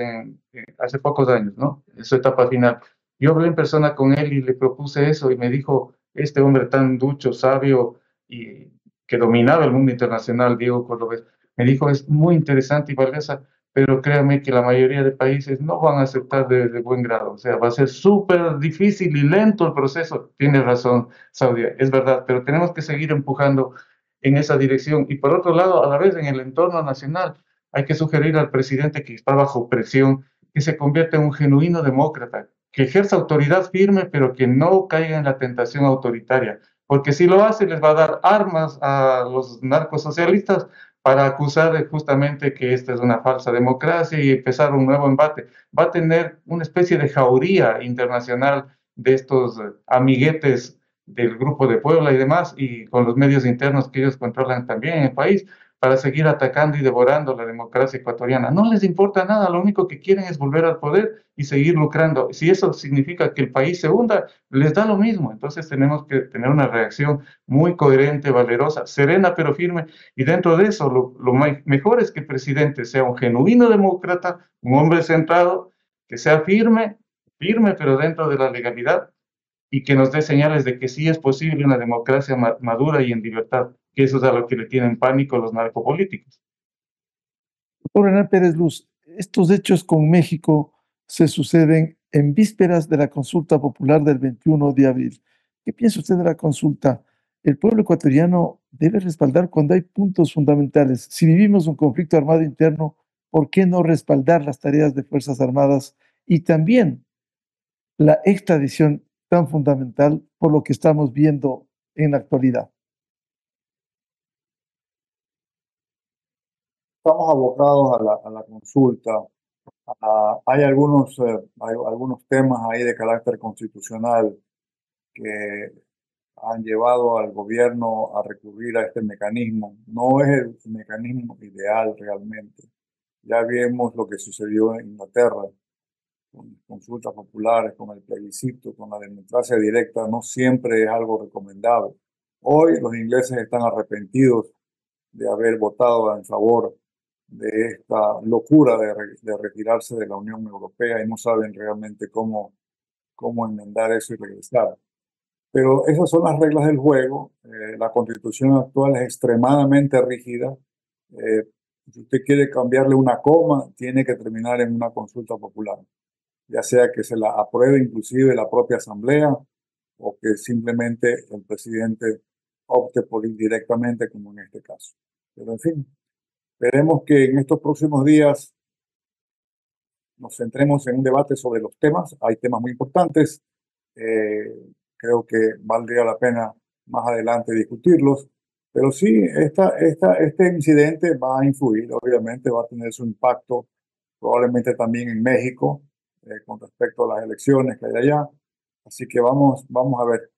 hace pocos años, ¿no? En su etapa final. Yo hablé en persona con él y le propuse eso y me dijo, este hombre tan ducho, sabio y que dominaba el mundo internacional, Diego Cordobés, me dijo, es muy interesante y valiosa, pero créame que la mayoría de países no van a aceptar de buen grado. O sea, va a ser súper difícil y lento el proceso. Tienes razón, Saudia, es verdad, pero tenemos que seguir empujando en esa dirección. Y por otro lado, a la vez en el entorno nacional, hay que sugerir al presidente que está bajo presión que se convierta en un genuino demócrata, que ejerza autoridad firme, pero que no caiga en la tentación autoritaria, porque si lo hace les va a dar armas a los narcosocialistas para acusar justamente que esta es una falsa democracia y empezar un nuevo embate. Va a tener una especie de jauría internacional de estos amiguetes del Grupo de Puebla y demás, y con los medios internos que ellos controlan también en el país, para seguir atacando y devorando la democracia ecuatoriana. No les importa nada, lo único que quieren es volver al poder y seguir lucrando. Si eso significa que el país se hunda, les da lo mismo. Entonces tenemos que tener una reacción muy coherente, valerosa, serena pero firme, y dentro de eso lo mejor es que el presidente sea un genuino demócrata, un hombre centrado, que sea firme pero dentro de la legalidad, y que nos dé señales de que sí es posible una democracia madura y en libertad, que eso es a lo que le tienen pánico los narcopolíticos. Doctor Hernán Pérez Luz, estos hechos con México se suceden en vísperas de la consulta popular del 21 de abril. ¿Qué piensa usted de la consulta? El pueblo ecuatoriano debe respaldar cuando hay puntos fundamentales. Si vivimos un conflicto armado interno, ¿por qué no respaldar las tareas de Fuerzas Armadas y también la extradición tan fundamental por lo que estamos viendo en la actualidad? Estamos abocados a la consulta. Hay algunos temas ahí de carácter constitucional que han llevado al gobierno a recurrir a este mecanismo. No es el mecanismo ideal realmente. Ya vimos lo que sucedió en Inglaterra, con consultas populares, con el plebiscito, con la democracia directa. No siempre es algo recomendable. Hoy los ingleses están arrepentidos de haber votado en favor de esta locura de retirarse de la Unión Europea y no saben realmente cómo enmendar eso y regresar. Pero esas son las reglas del juego. La constitución actual es extremadamente rígida. Si usted quiere cambiarle una coma, tiene que terminar en una consulta popular. ya sea que se la apruebe inclusive la propia Asamblea o que simplemente el presidente opte por ir directamente, como en este caso. Pero en fin, veremos que en estos próximos días nos centremos en un debate sobre los temas. Hay temas muy importantes. Creo que valdría la pena más adelante discutirlos. Pero sí, este incidente va a influir, obviamente, va a tener su impacto probablemente también en México con respecto a las elecciones que hay allá. Así que vamos a ver.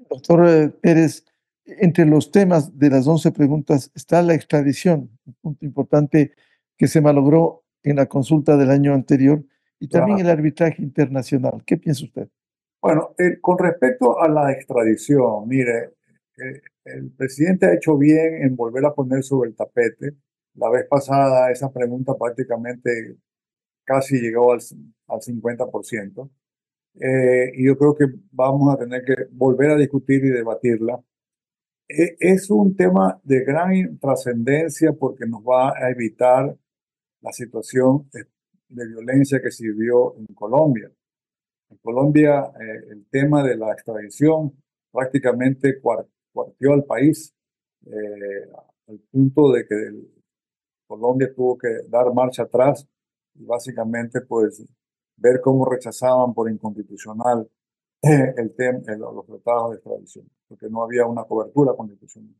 Doctor Pérez, entre los temas de las 11 preguntas está la extradición, un punto importante que se malogró en la consulta del año anterior, y también el arbitraje internacional. ¿Qué piensa usted? Bueno, con respecto a la extradición, mire, el presidente ha hecho bien en volver a poner sobre el tapete. La vez pasada esa pregunta prácticamente casi llegó al 50%. Y yo creo que vamos a tener que volver a discutir y debatirla. Es un tema de gran trascendencia porque nos va a evitar la situación de violencia que se vivió en Colombia. En Colombia, el tema de la extradición prácticamente cuarteó al país, al punto de que Colombia tuvo que dar marcha atrás y básicamente pues ver cómo rechazaban por inconstitucional los tratados de extradición, porque no había una cobertura constitucional.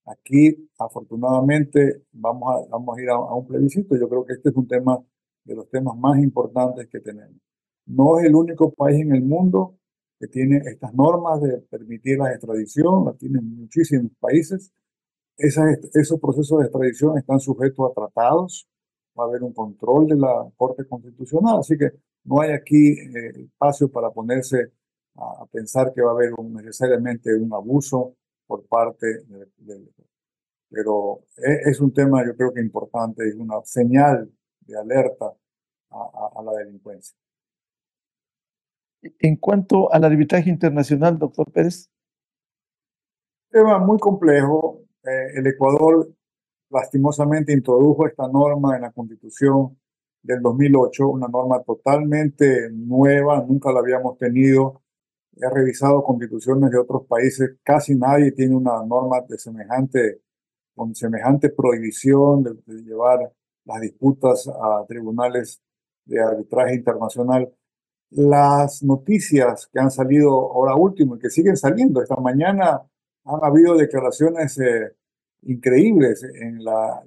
Aquí, afortunadamente, vamos a ir a un plebiscito. Yo creo que este es un tema de los temas más importantes que tenemos. No es el único país en el mundo que tiene estas normas de permitir la extradición, las tienen muchísimos países. Esos procesos de extradición están sujetos a tratados, va a haber un control de la Corte Constitucional, así que no hay aquí espacio para ponerse a pensar que va a haber necesariamente un abuso por parte del. Pero es un tema, yo creo que importante, es una señal de alerta a la delincuencia. En cuanto al arbitraje internacional, doctor Pérez. Tema muy complejo. El Ecuador lastimosamente introdujo esta norma en la Constitución del 2008, una norma totalmente nueva, nunca la habíamos tenido. He revisado constituciones de otros países, casi nadie tiene una norma con semejante prohibición de llevar las disputas a tribunales de arbitraje internacional. Las noticias que han salido ahora último y que siguen saliendo esta mañana, han habido declaraciones increíbles en la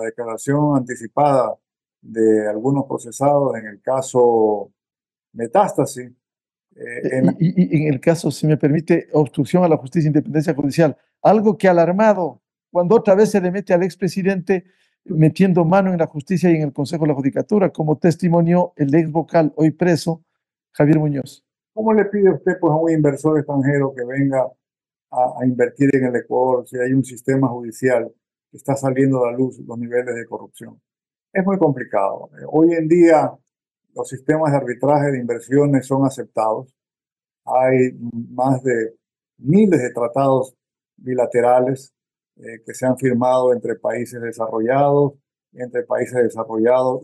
declaración anticipada de algunos procesados en el caso Metástasis. Y en el caso, si me permite, obstrucción a la justicia e independencia judicial, algo que ha alarmado cuando otra vez se le mete al expresidente metiendo mano en la justicia y en el Consejo de la Judicatura, como testimonió el ex vocal hoy preso, Javier Muñoz. ¿Cómo le pide usted pues, a un inversor extranjero que venga a invertir en el Ecuador si hay un sistema judicial que está saliendo a la luz los niveles de corrupción? Es muy complicado. Hoy en día los sistemas de arbitraje de inversiones son aceptados. Hay más de miles de tratados bilaterales que se han firmado entre países desarrollados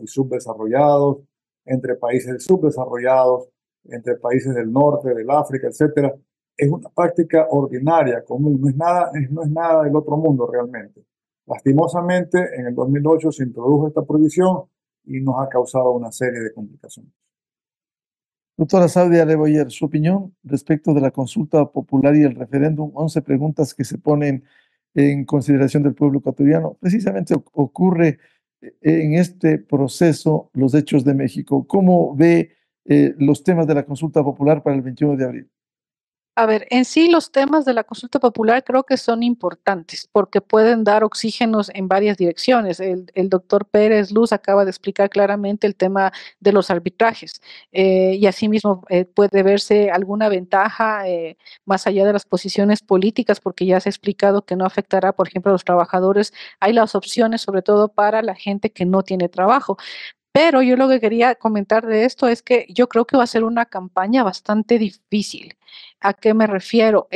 y subdesarrollados, entre países subdesarrollados, entre países del norte, del África, etcétera. Es una práctica ordinaria, común, no es nada del otro mundo realmente. Lastimosamente, en el 2008 se introdujo esta prohibición y nos ha causado una serie de complicaciones. Doctora Saudia Leboyer, su opinión respecto de la consulta popular y el referéndum, 11 preguntas que se ponen en consideración del pueblo ecuatoriano. Precisamente ocurre en este proceso los hechos de México. ¿Cómo ve los temas de la consulta popular para el 21 de abril? A ver, en sí los temas de la consulta popular creo que son importantes porque pueden dar oxígenos en varias direcciones. El doctor Pérez Luz acaba de explicar claramente el tema de los arbitrajes y asimismo puede verse alguna ventaja más allá de las posiciones políticas porque ya se ha explicado que no afectará, por ejemplo, a los trabajadores. Hay las opciones sobre todo para la gente que no tiene trabajo. Pero yo lo que quería comentar de esto es que yo creo que va a ser una campaña bastante difícil. ¿A qué me refiero?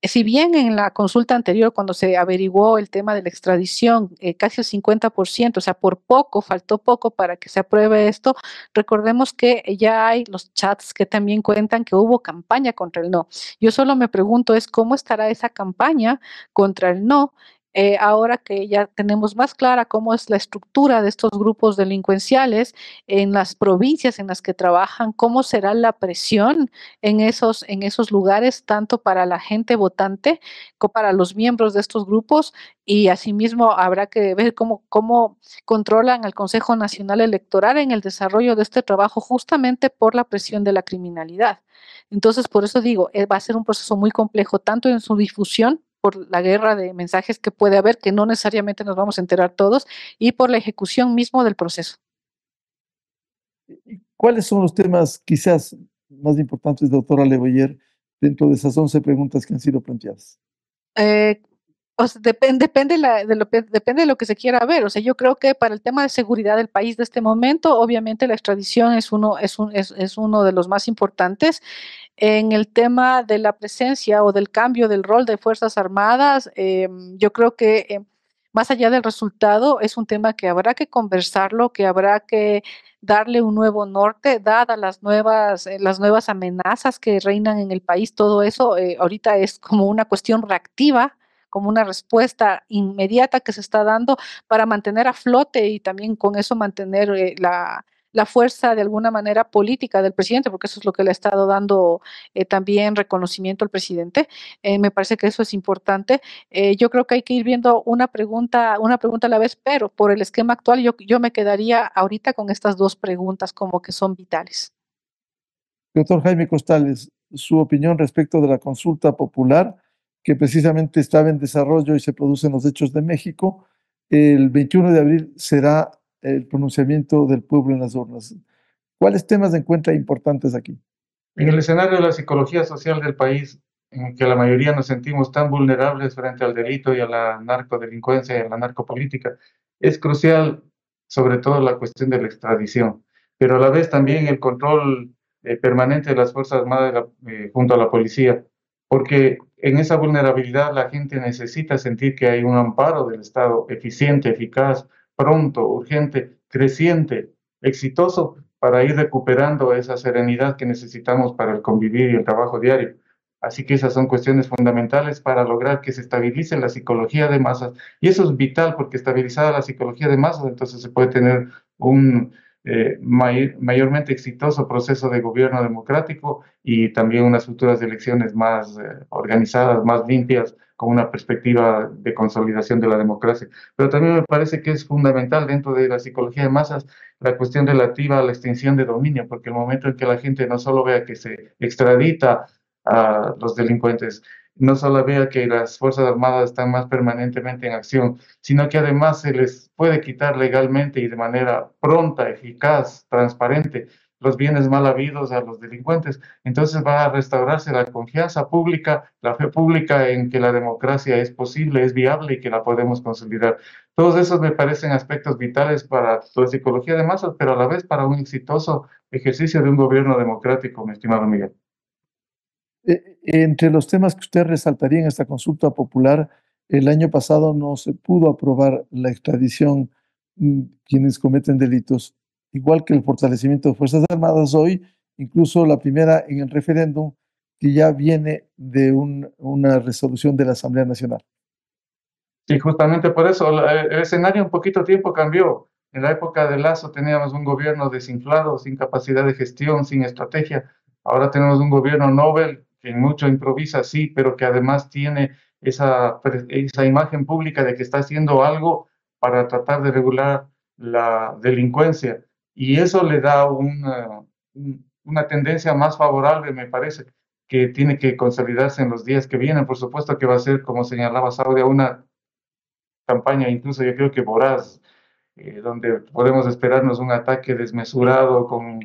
si bien en la consulta anterior, cuando se averiguó el tema de la extradición, casi el 50%, o sea, por poco, faltó poco para que se apruebe esto, recordemos que ya hay los chats que también cuentan que hubo campaña contra el no. Yo solo me pregunto es cómo estará esa campaña contra el no, ahora que ya tenemos más clara cómo es la estructura de estos grupos delincuenciales en las provincias en las que trabajan, cómo será la presión en esos lugares, tanto para la gente votante como para los miembros de estos grupos, y asimismo habrá que ver cómo controlan al Consejo Nacional Electoral en el desarrollo de este trabajo, justamente por la presión de la criminalidad. Entonces, por eso digo, va a ser un proceso muy complejo, tanto en su difusión, por la guerra de mensajes que puede haber, que no necesariamente nos vamos a enterar todos, y por la ejecución mismo del proceso. ¿Cuáles son los temas quizás más importantes, doctora Leboyer, dentro de esas 11 preguntas que han sido planteadas? O sea, depende de lo que se quiera ver. O sea, yo creo que para el tema de seguridad del país de este momento, obviamente la extradición es uno de los más importantes. En el tema de la presencia o del cambio del rol de Fuerzas Armadas, yo creo que más allá del resultado, es un tema que habrá que conversarlo, que habrá que darle un nuevo norte, dadas las nuevas amenazas que reinan en el país. Todo eso ahorita es como una cuestión reactiva, como una respuesta inmediata que se está dando para mantener a flote y también con eso mantener la fuerza de alguna manera política del presidente, porque eso es lo que le ha estado dando también reconocimiento al presidente. Me parece que eso es importante. Yo creo que hay que ir viendo una pregunta a la vez, pero por el esquema actual yo me quedaría ahorita con estas dos preguntas como que son vitales. Doctor Jaime Costales, su opinión respecto de la consulta popular que precisamente estaba en desarrollo y se produce en los Hechos de México. El 21 de abril será el pronunciamiento del pueblo en las urnas. ¿Cuáles temas encuentra importantes aquí? En el escenario de la psicología social del país, en que la mayoría nos sentimos tan vulnerables frente al delito y a la narcodelincuencia y a la narcopolítica, es crucial sobre todo la cuestión de la extradición, pero a la vez también el control permanente de las Fuerzas Armadas junto a la policía, porque en esa vulnerabilidad la gente necesita sentir que hay un amparo del Estado eficiente, eficaz, pronto, urgente, creciente, exitoso, para ir recuperando esa serenidad que necesitamos para el convivir y el trabajo diario. Así que esas son cuestiones fundamentales para lograr que se estabilice la psicología de masas. Y eso es vital porque estabilizada la psicología de masas, entonces se puede tener un mayormente exitoso proceso de gobierno democrático y también unas futuras elecciones más organizadas, más limpias, con una perspectiva de consolidación de la democracia. Pero también me parece que es fundamental dentro de la psicología de masas la cuestión relativa a la extinción de dominio, porque el momento en que la gente no solo vea que se extradita a los delincuentes, no solo vea que las Fuerzas Armadas están más permanentemente en acción, sino que además se les puede quitar legalmente y de manera pronta, eficaz, transparente, los bienes mal habidos a los delincuentes. Entonces va a restaurarse la confianza pública, la fe pública en que la democracia es posible, es viable y que la podemos consolidar. Todos esos me parecen aspectos vitales para la psicología de masas, pero a la vez para un exitoso ejercicio de un gobierno democrático, mi estimado Miguel. Entre los temas que usted resaltaría en esta consulta popular, el año pasado no se pudo aprobar la extradición quienes cometen delitos, igual que el fortalecimiento de Fuerzas Armadas hoy, incluso la primera en el referéndum, que ya viene de una resolución de la Asamblea Nacional. Sí, justamente por eso el escenario en poquito tiempo cambió. En la época de Lazo teníamos un gobierno desinflado, sin capacidad de gestión, sin estrategia. Ahora tenemos un gobierno Nobel que mucho improvisa, sí, pero que además tiene esa imagen pública de que está haciendo algo para tratar de regular la delincuencia. Y eso le da una tendencia más favorable, me parece, que tiene que consolidarse en los días que vienen. Por supuesto que va a ser, como señalaba Saudia, una campaña, incluso yo creo que voraz, donde podemos esperarnos un ataque desmesurado con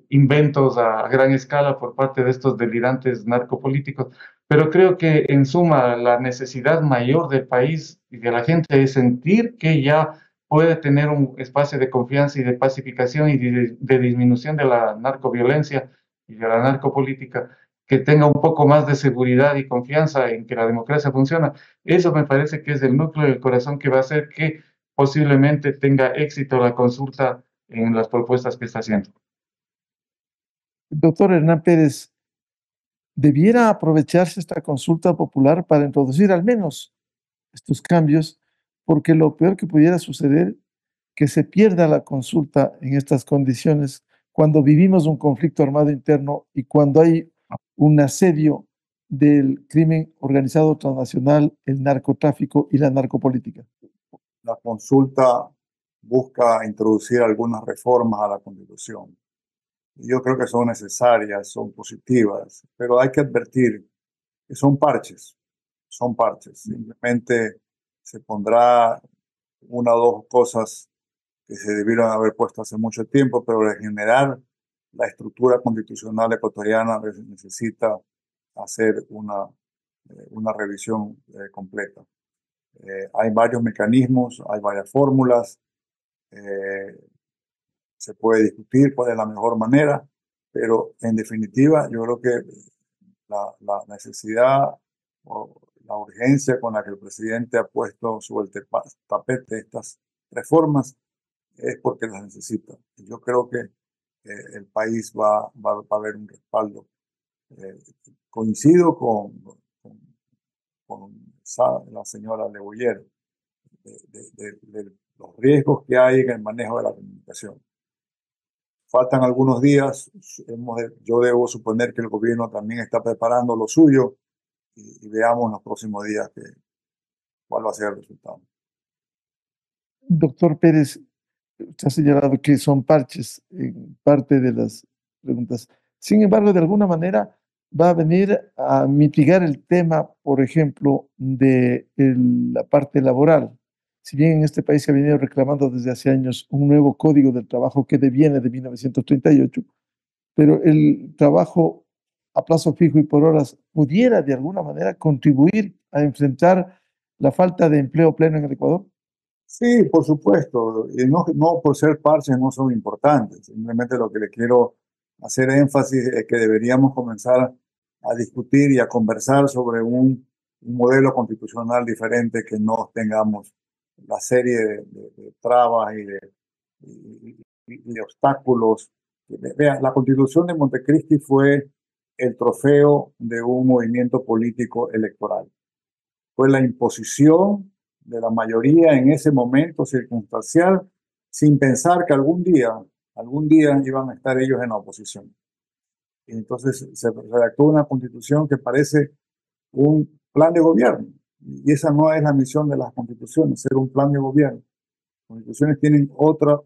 inventos a gran escala por parte de estos delirantes narcopolíticos. Pero creo que en suma la necesidad mayor del país y de la gente es sentir que ya puede tener un espacio de confianza y de pacificación y de disminución de la narcoviolencia y de la narcopolítica, que tenga un poco más de seguridad y confianza en que la democracia funciona. Eso me parece que es el núcleo del corazón que va a hacer que posiblemente tenga éxito la consulta en las propuestas que está haciendo. Doctor Hernán Pérez, debiera aprovecharse esta consulta popular para introducir al menos estos cambios, porque lo peor que pudiera suceder que se pierda la consulta en estas condiciones cuando vivimos un conflicto armado interno y cuando hay un asedio del crimen organizado transnacional, el narcotráfico y la narcopolítica. La consulta busca introducir algunas reformas a la Constitución. Yo creo que son necesarias, son positivas, pero hay que advertir que son parches. Simplemente se pondrá una o dos cosas que se debieron haber puesto hace mucho tiempo, pero en general la estructura constitucional ecuatoriana necesita hacer una revisión completa. Hay varios mecanismos, hay varias fórmulas, se puede discutir cuál es la mejor manera, pero en definitiva yo creo que la necesidad o la urgencia con la que el presidente ha puesto sobre el tapete estas reformas es porque las necesita. Yo creo que el país va a ver un respaldo. Coincido con la señora Leboyer de los riesgos que hay en el manejo de la comunicación. Faltan algunos días, yo debo suponer que el gobierno también está preparando lo suyo y veamos en los próximos días cuál va a ser el resultado. Doctor Pérez, usted ha señalado que son parches en parte de las preguntas. Sin embargo, de alguna manera va a venir a mitigar el tema, por ejemplo, de la parte laboral. Si bien en este país se ha venido reclamando desde hace años un nuevo código del trabajo que deviene de 1938, pero el trabajo a plazo fijo y por horas pudiera de alguna manera contribuir a enfrentar la falta de empleo pleno en el Ecuador. Sí, por supuesto, y no por ser parches no son importantes, simplemente lo que le quiero hacer énfasis es que deberíamos comenzar a discutir y a conversar sobre un modelo constitucional diferente, que no tengamos la serie de trabas y de obstáculos. Vean, la Constitución de Montecristi fue el trofeo de un movimiento político electoral. Fue la imposición de la mayoría en ese momento circunstancial, sin pensar que algún día iban a estar ellos en la oposición. Y entonces se redactó una constitución que parece un plan de gobierno. Y esa no es la misión de las constituciones, ser un plan de gobierno. Las constituciones tienen otra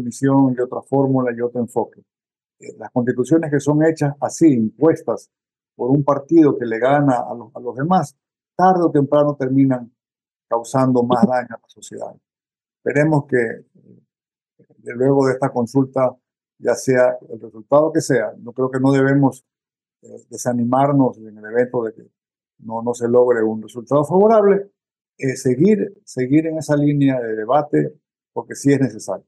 misión y otra fórmula y otro enfoque. Las constituciones que son hechas así, impuestas por un partido que le gana a los demás, tarde o temprano terminan causando más daño a la sociedad. Esperemos que luego de esta consulta, ya sea el resultado que sea, yo creo que no debemos desanimarnos en el evento de que no se logre un resultado favorable, seguir en esa línea de debate, porque sí es necesario.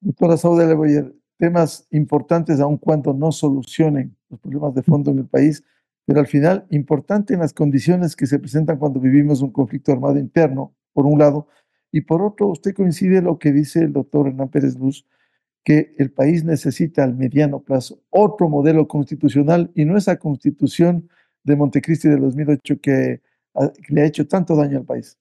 Doctora Saudia Leboyer, temas importantes aun cuando no solucionen los problemas de fondo en el país, pero al final importante en las condiciones que se presentan cuando vivimos un conflicto armado interno, por un lado, y por otro, usted coincide en lo que dice el doctor Hernán Pérez Luz, que el país necesita al mediano plazo otro modelo constitucional y no esa constitución de Montecristi de 2008 que le ha hecho tanto daño al país.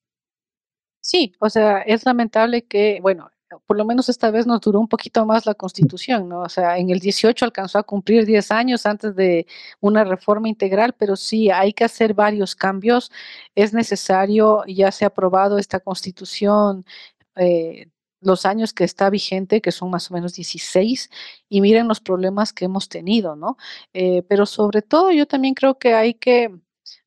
Sí, o sea, es lamentable que, bueno, por lo menos esta vez nos duró un poquito más la Constitución, ¿no? O sea, en el 18 alcanzó a cumplir 10 años antes de una reforma integral, pero sí hay que hacer varios cambios. Es necesario, ya se ha aprobado esta Constitución, los años que está vigente, que son más o menos 16, y miren los problemas que hemos tenido, ¿no? Pero sobre todo yo también creo que hay que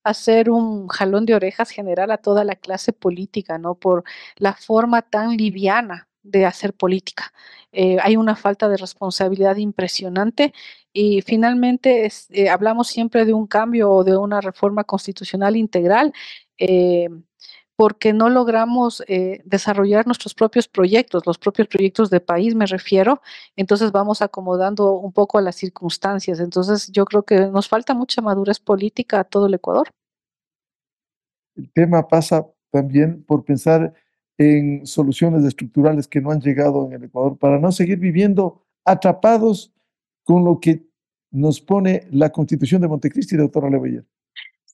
hacer un jalón de orejas general a toda la clase política, ¿no? Por la forma tan liviana de hacer política. Hay una falta de responsabilidad impresionante y finalmente hablamos siempre de un cambio o de una reforma constitucional integral, eh, porque no logramos desarrollar nuestros propios proyectos, los propios proyectos de país me refiero, entonces vamos acomodando un poco a las circunstancias. Entonces yo creo que nos falta mucha madurez política a todo el Ecuador. El tema pasa también por pensar en soluciones estructurales que no han llegado en el Ecuador para no seguir viviendo atrapados con lo que nos pone la Constitución de Montecristi, doctora Leboyer.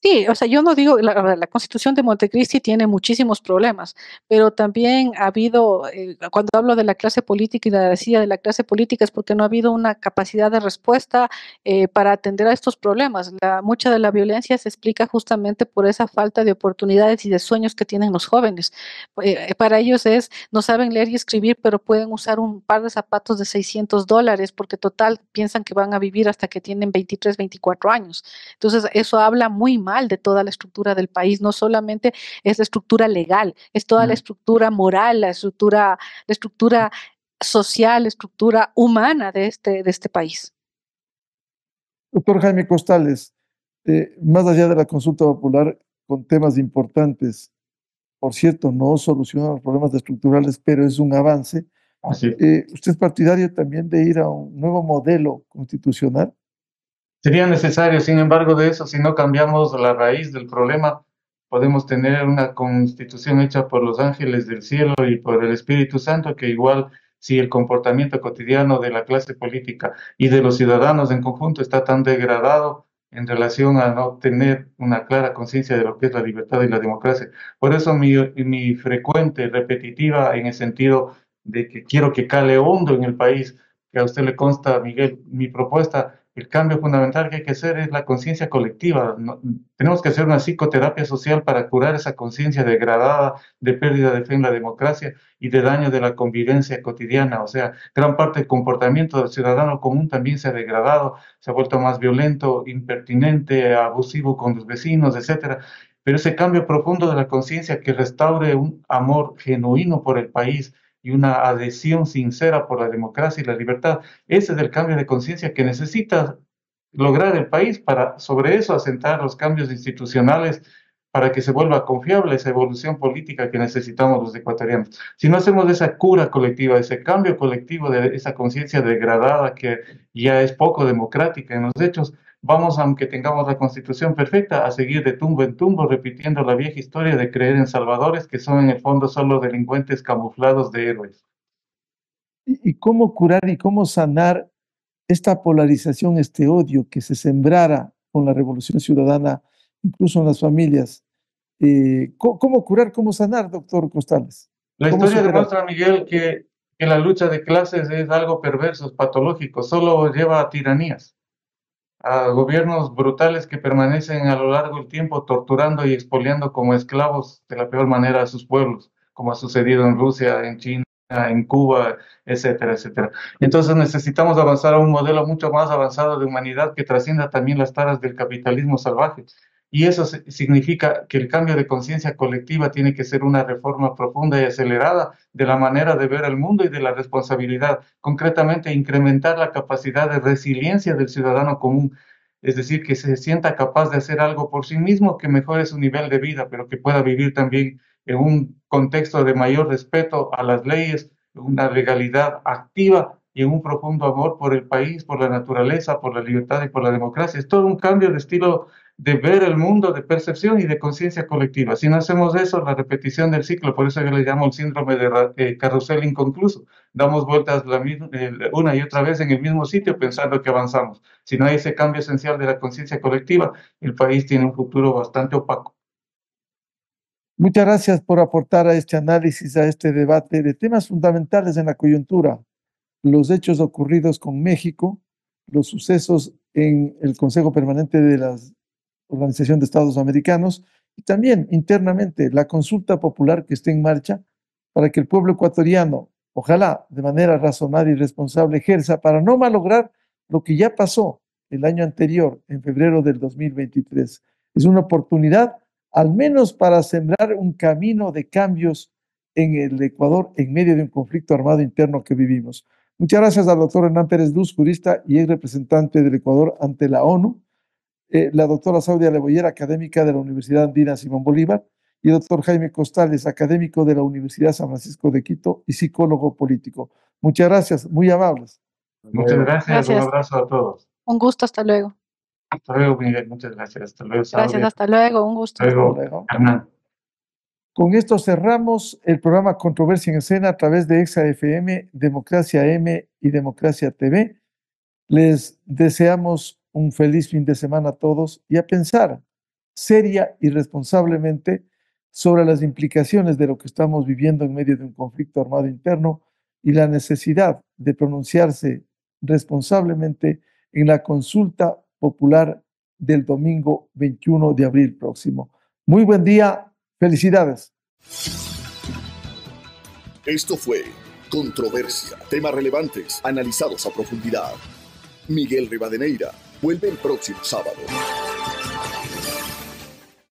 Sí, o sea, yo no digo, la Constitución de Montecristi tiene muchísimos problemas, pero también ha habido, cuando hablo de la clase política y la decía de la clase política es porque no ha habido una capacidad de respuesta para atender a estos problemas. Mucha de la violencia se explica justamente por esa falta de oportunidades y de sueños que tienen los jóvenes. Para ellos no saben leer y escribir, pero pueden usar un par de zapatos de $600 porque total piensan que van a vivir hasta que tienen 23, 24 años. Entonces, eso habla muy mal de toda la estructura del país, no solamente es la estructura legal, es toda la estructura moral, la estructura social, la estructura humana de este país. Doctor Jaime Costales, más allá de la consulta popular con temas importantes, por cierto, no soluciona los problemas estructurales, pero es un avance. ¿Usted es partidario también de ir a un nuevo modelo constitucional? Sería necesario, sin embargo, de eso, si no cambiamos la raíz del problema, podemos tener una constitución hecha por los ángeles del cielo y por el Espíritu Santo, que igual si el comportamiento cotidiano de la clase política y de los ciudadanos en conjunto está tan degradado en relación a no tener una clara conciencia de lo que es la libertad y la democracia. Por eso mi frecuente, repetitiva, en el sentido de que quiero que cale hondo en el país, que a usted le consta, Miguel, mi propuesta. El cambio fundamental que hay que hacer es la conciencia colectiva. Tenemos que hacer una psicoterapia social para curar esa conciencia degradada de pérdida de fe en la democracia y de daño de la convivencia cotidiana. O sea, gran parte del comportamiento del ciudadano común también se ha degradado, se ha vuelto más violento, impertinente, abusivo con los vecinos, etcétera. Pero ese cambio profundo de la conciencia que restaure un amor genuino por el país y una adhesión sincera por la democracia y la libertad. Ese es el cambio de conciencia que necesita lograr el país para sobre eso asentar los cambios institucionales para que se vuelva confiable esa evolución política que necesitamos los ecuatorianos. Si no hacemos esa cura colectiva, ese cambio colectivo de esa conciencia degradada que ya es poco democrática en los hechos, vamos, aunque tengamos la constitución perfecta, a seguir de tumbo en tumbo repitiendo la vieja historia de creer en salvadores que son en el fondo solo delincuentes camuflados de héroes. ¿Y cómo curar y cómo sanar esta polarización, este odio que se sembrara con la Revolución Ciudadana, incluso en las familias? ¿Cómo curar, cómo sanar, doctor Costales? La historia demuestra, Miguel, que la lucha de clases es algo perverso, es patológico, solo lleva a tiranías, a gobiernos brutales que permanecen a lo largo del tiempo torturando y expoliando como esclavos de la peor manera a sus pueblos, como ha sucedido en Rusia, en China, en Cuba, etcétera, etcétera. Entonces necesitamos avanzar a un modelo mucho más avanzado de humanidad que trascienda también las taras del capitalismo salvaje. Y eso significa que el cambio de conciencia colectiva tiene que ser una reforma profunda y acelerada de la manera de ver el mundo y de la responsabilidad. Concretamente, incrementar la capacidad de resiliencia del ciudadano común, es decir, que se sienta capaz de hacer algo por sí mismo que mejore su nivel de vida, pero que pueda vivir también en un contexto de mayor respeto a las leyes, una legalidad activa y en un profundo amor por el país, por la naturaleza, por la libertad y por la democracia. Es todo un cambio de estilo de ver el mundo, de percepción y de conciencia colectiva. Si no hacemos eso, la repetición del ciclo, por eso yo le llamo el síndrome de carrusel inconcluso. Damos vueltas una y otra vez en el mismo sitio pensando que avanzamos. Si no hay ese cambio esencial de la conciencia colectiva, el país tiene un futuro bastante opaco. Muchas gracias por aportar a este análisis, a este debate de temas fundamentales en la coyuntura, los hechos ocurridos con México, los sucesos en el Consejo Permanente de la Organización de Estados Americanos y también internamente la consulta popular que esté en marcha para que el pueblo ecuatoriano, ojalá de manera razonable y responsable, ejerza para no malograr lo que ya pasó el año anterior, en febrero del 2023. Es una oportunidad al menos para sembrar un camino de cambios en el Ecuador en medio de un conflicto armado interno que vivimos. Muchas gracias al doctor Hernán Pérez Luz, jurista y ex representante del Ecuador ante la ONU, la doctora Saudia Leboyer, académica de la Universidad Andina Simón Bolívar, y el doctor Jaime Costales, académico de la Universidad San Francisco de Quito y psicólogo político. Muchas gracias, muy amables. Muchas gracias. Un Gracias. abrazo a todos. Un gusto, hasta luego. Hasta luego, Miguel. Muchas gracias. Hasta luego, Gracias, Saudia. hasta luego, un gusto. Hasta luego, Hasta luego. Hernán. Con esto cerramos el programa Controversia en Escena a través de Exa FM, Democracia M y Democracia TV. Les deseamos un feliz fin de semana a todos y a pensar seria y responsablemente sobre las implicaciones de lo que estamos viviendo en medio de un conflicto armado interno y la necesidad de pronunciarse responsablemente en la consulta popular del domingo 21 de abril próximo. Muy buen día. Felicidades. Esto fue Controversia, temas relevantes analizados a profundidad. Miguel Rivadeneira vuelve el próximo sábado.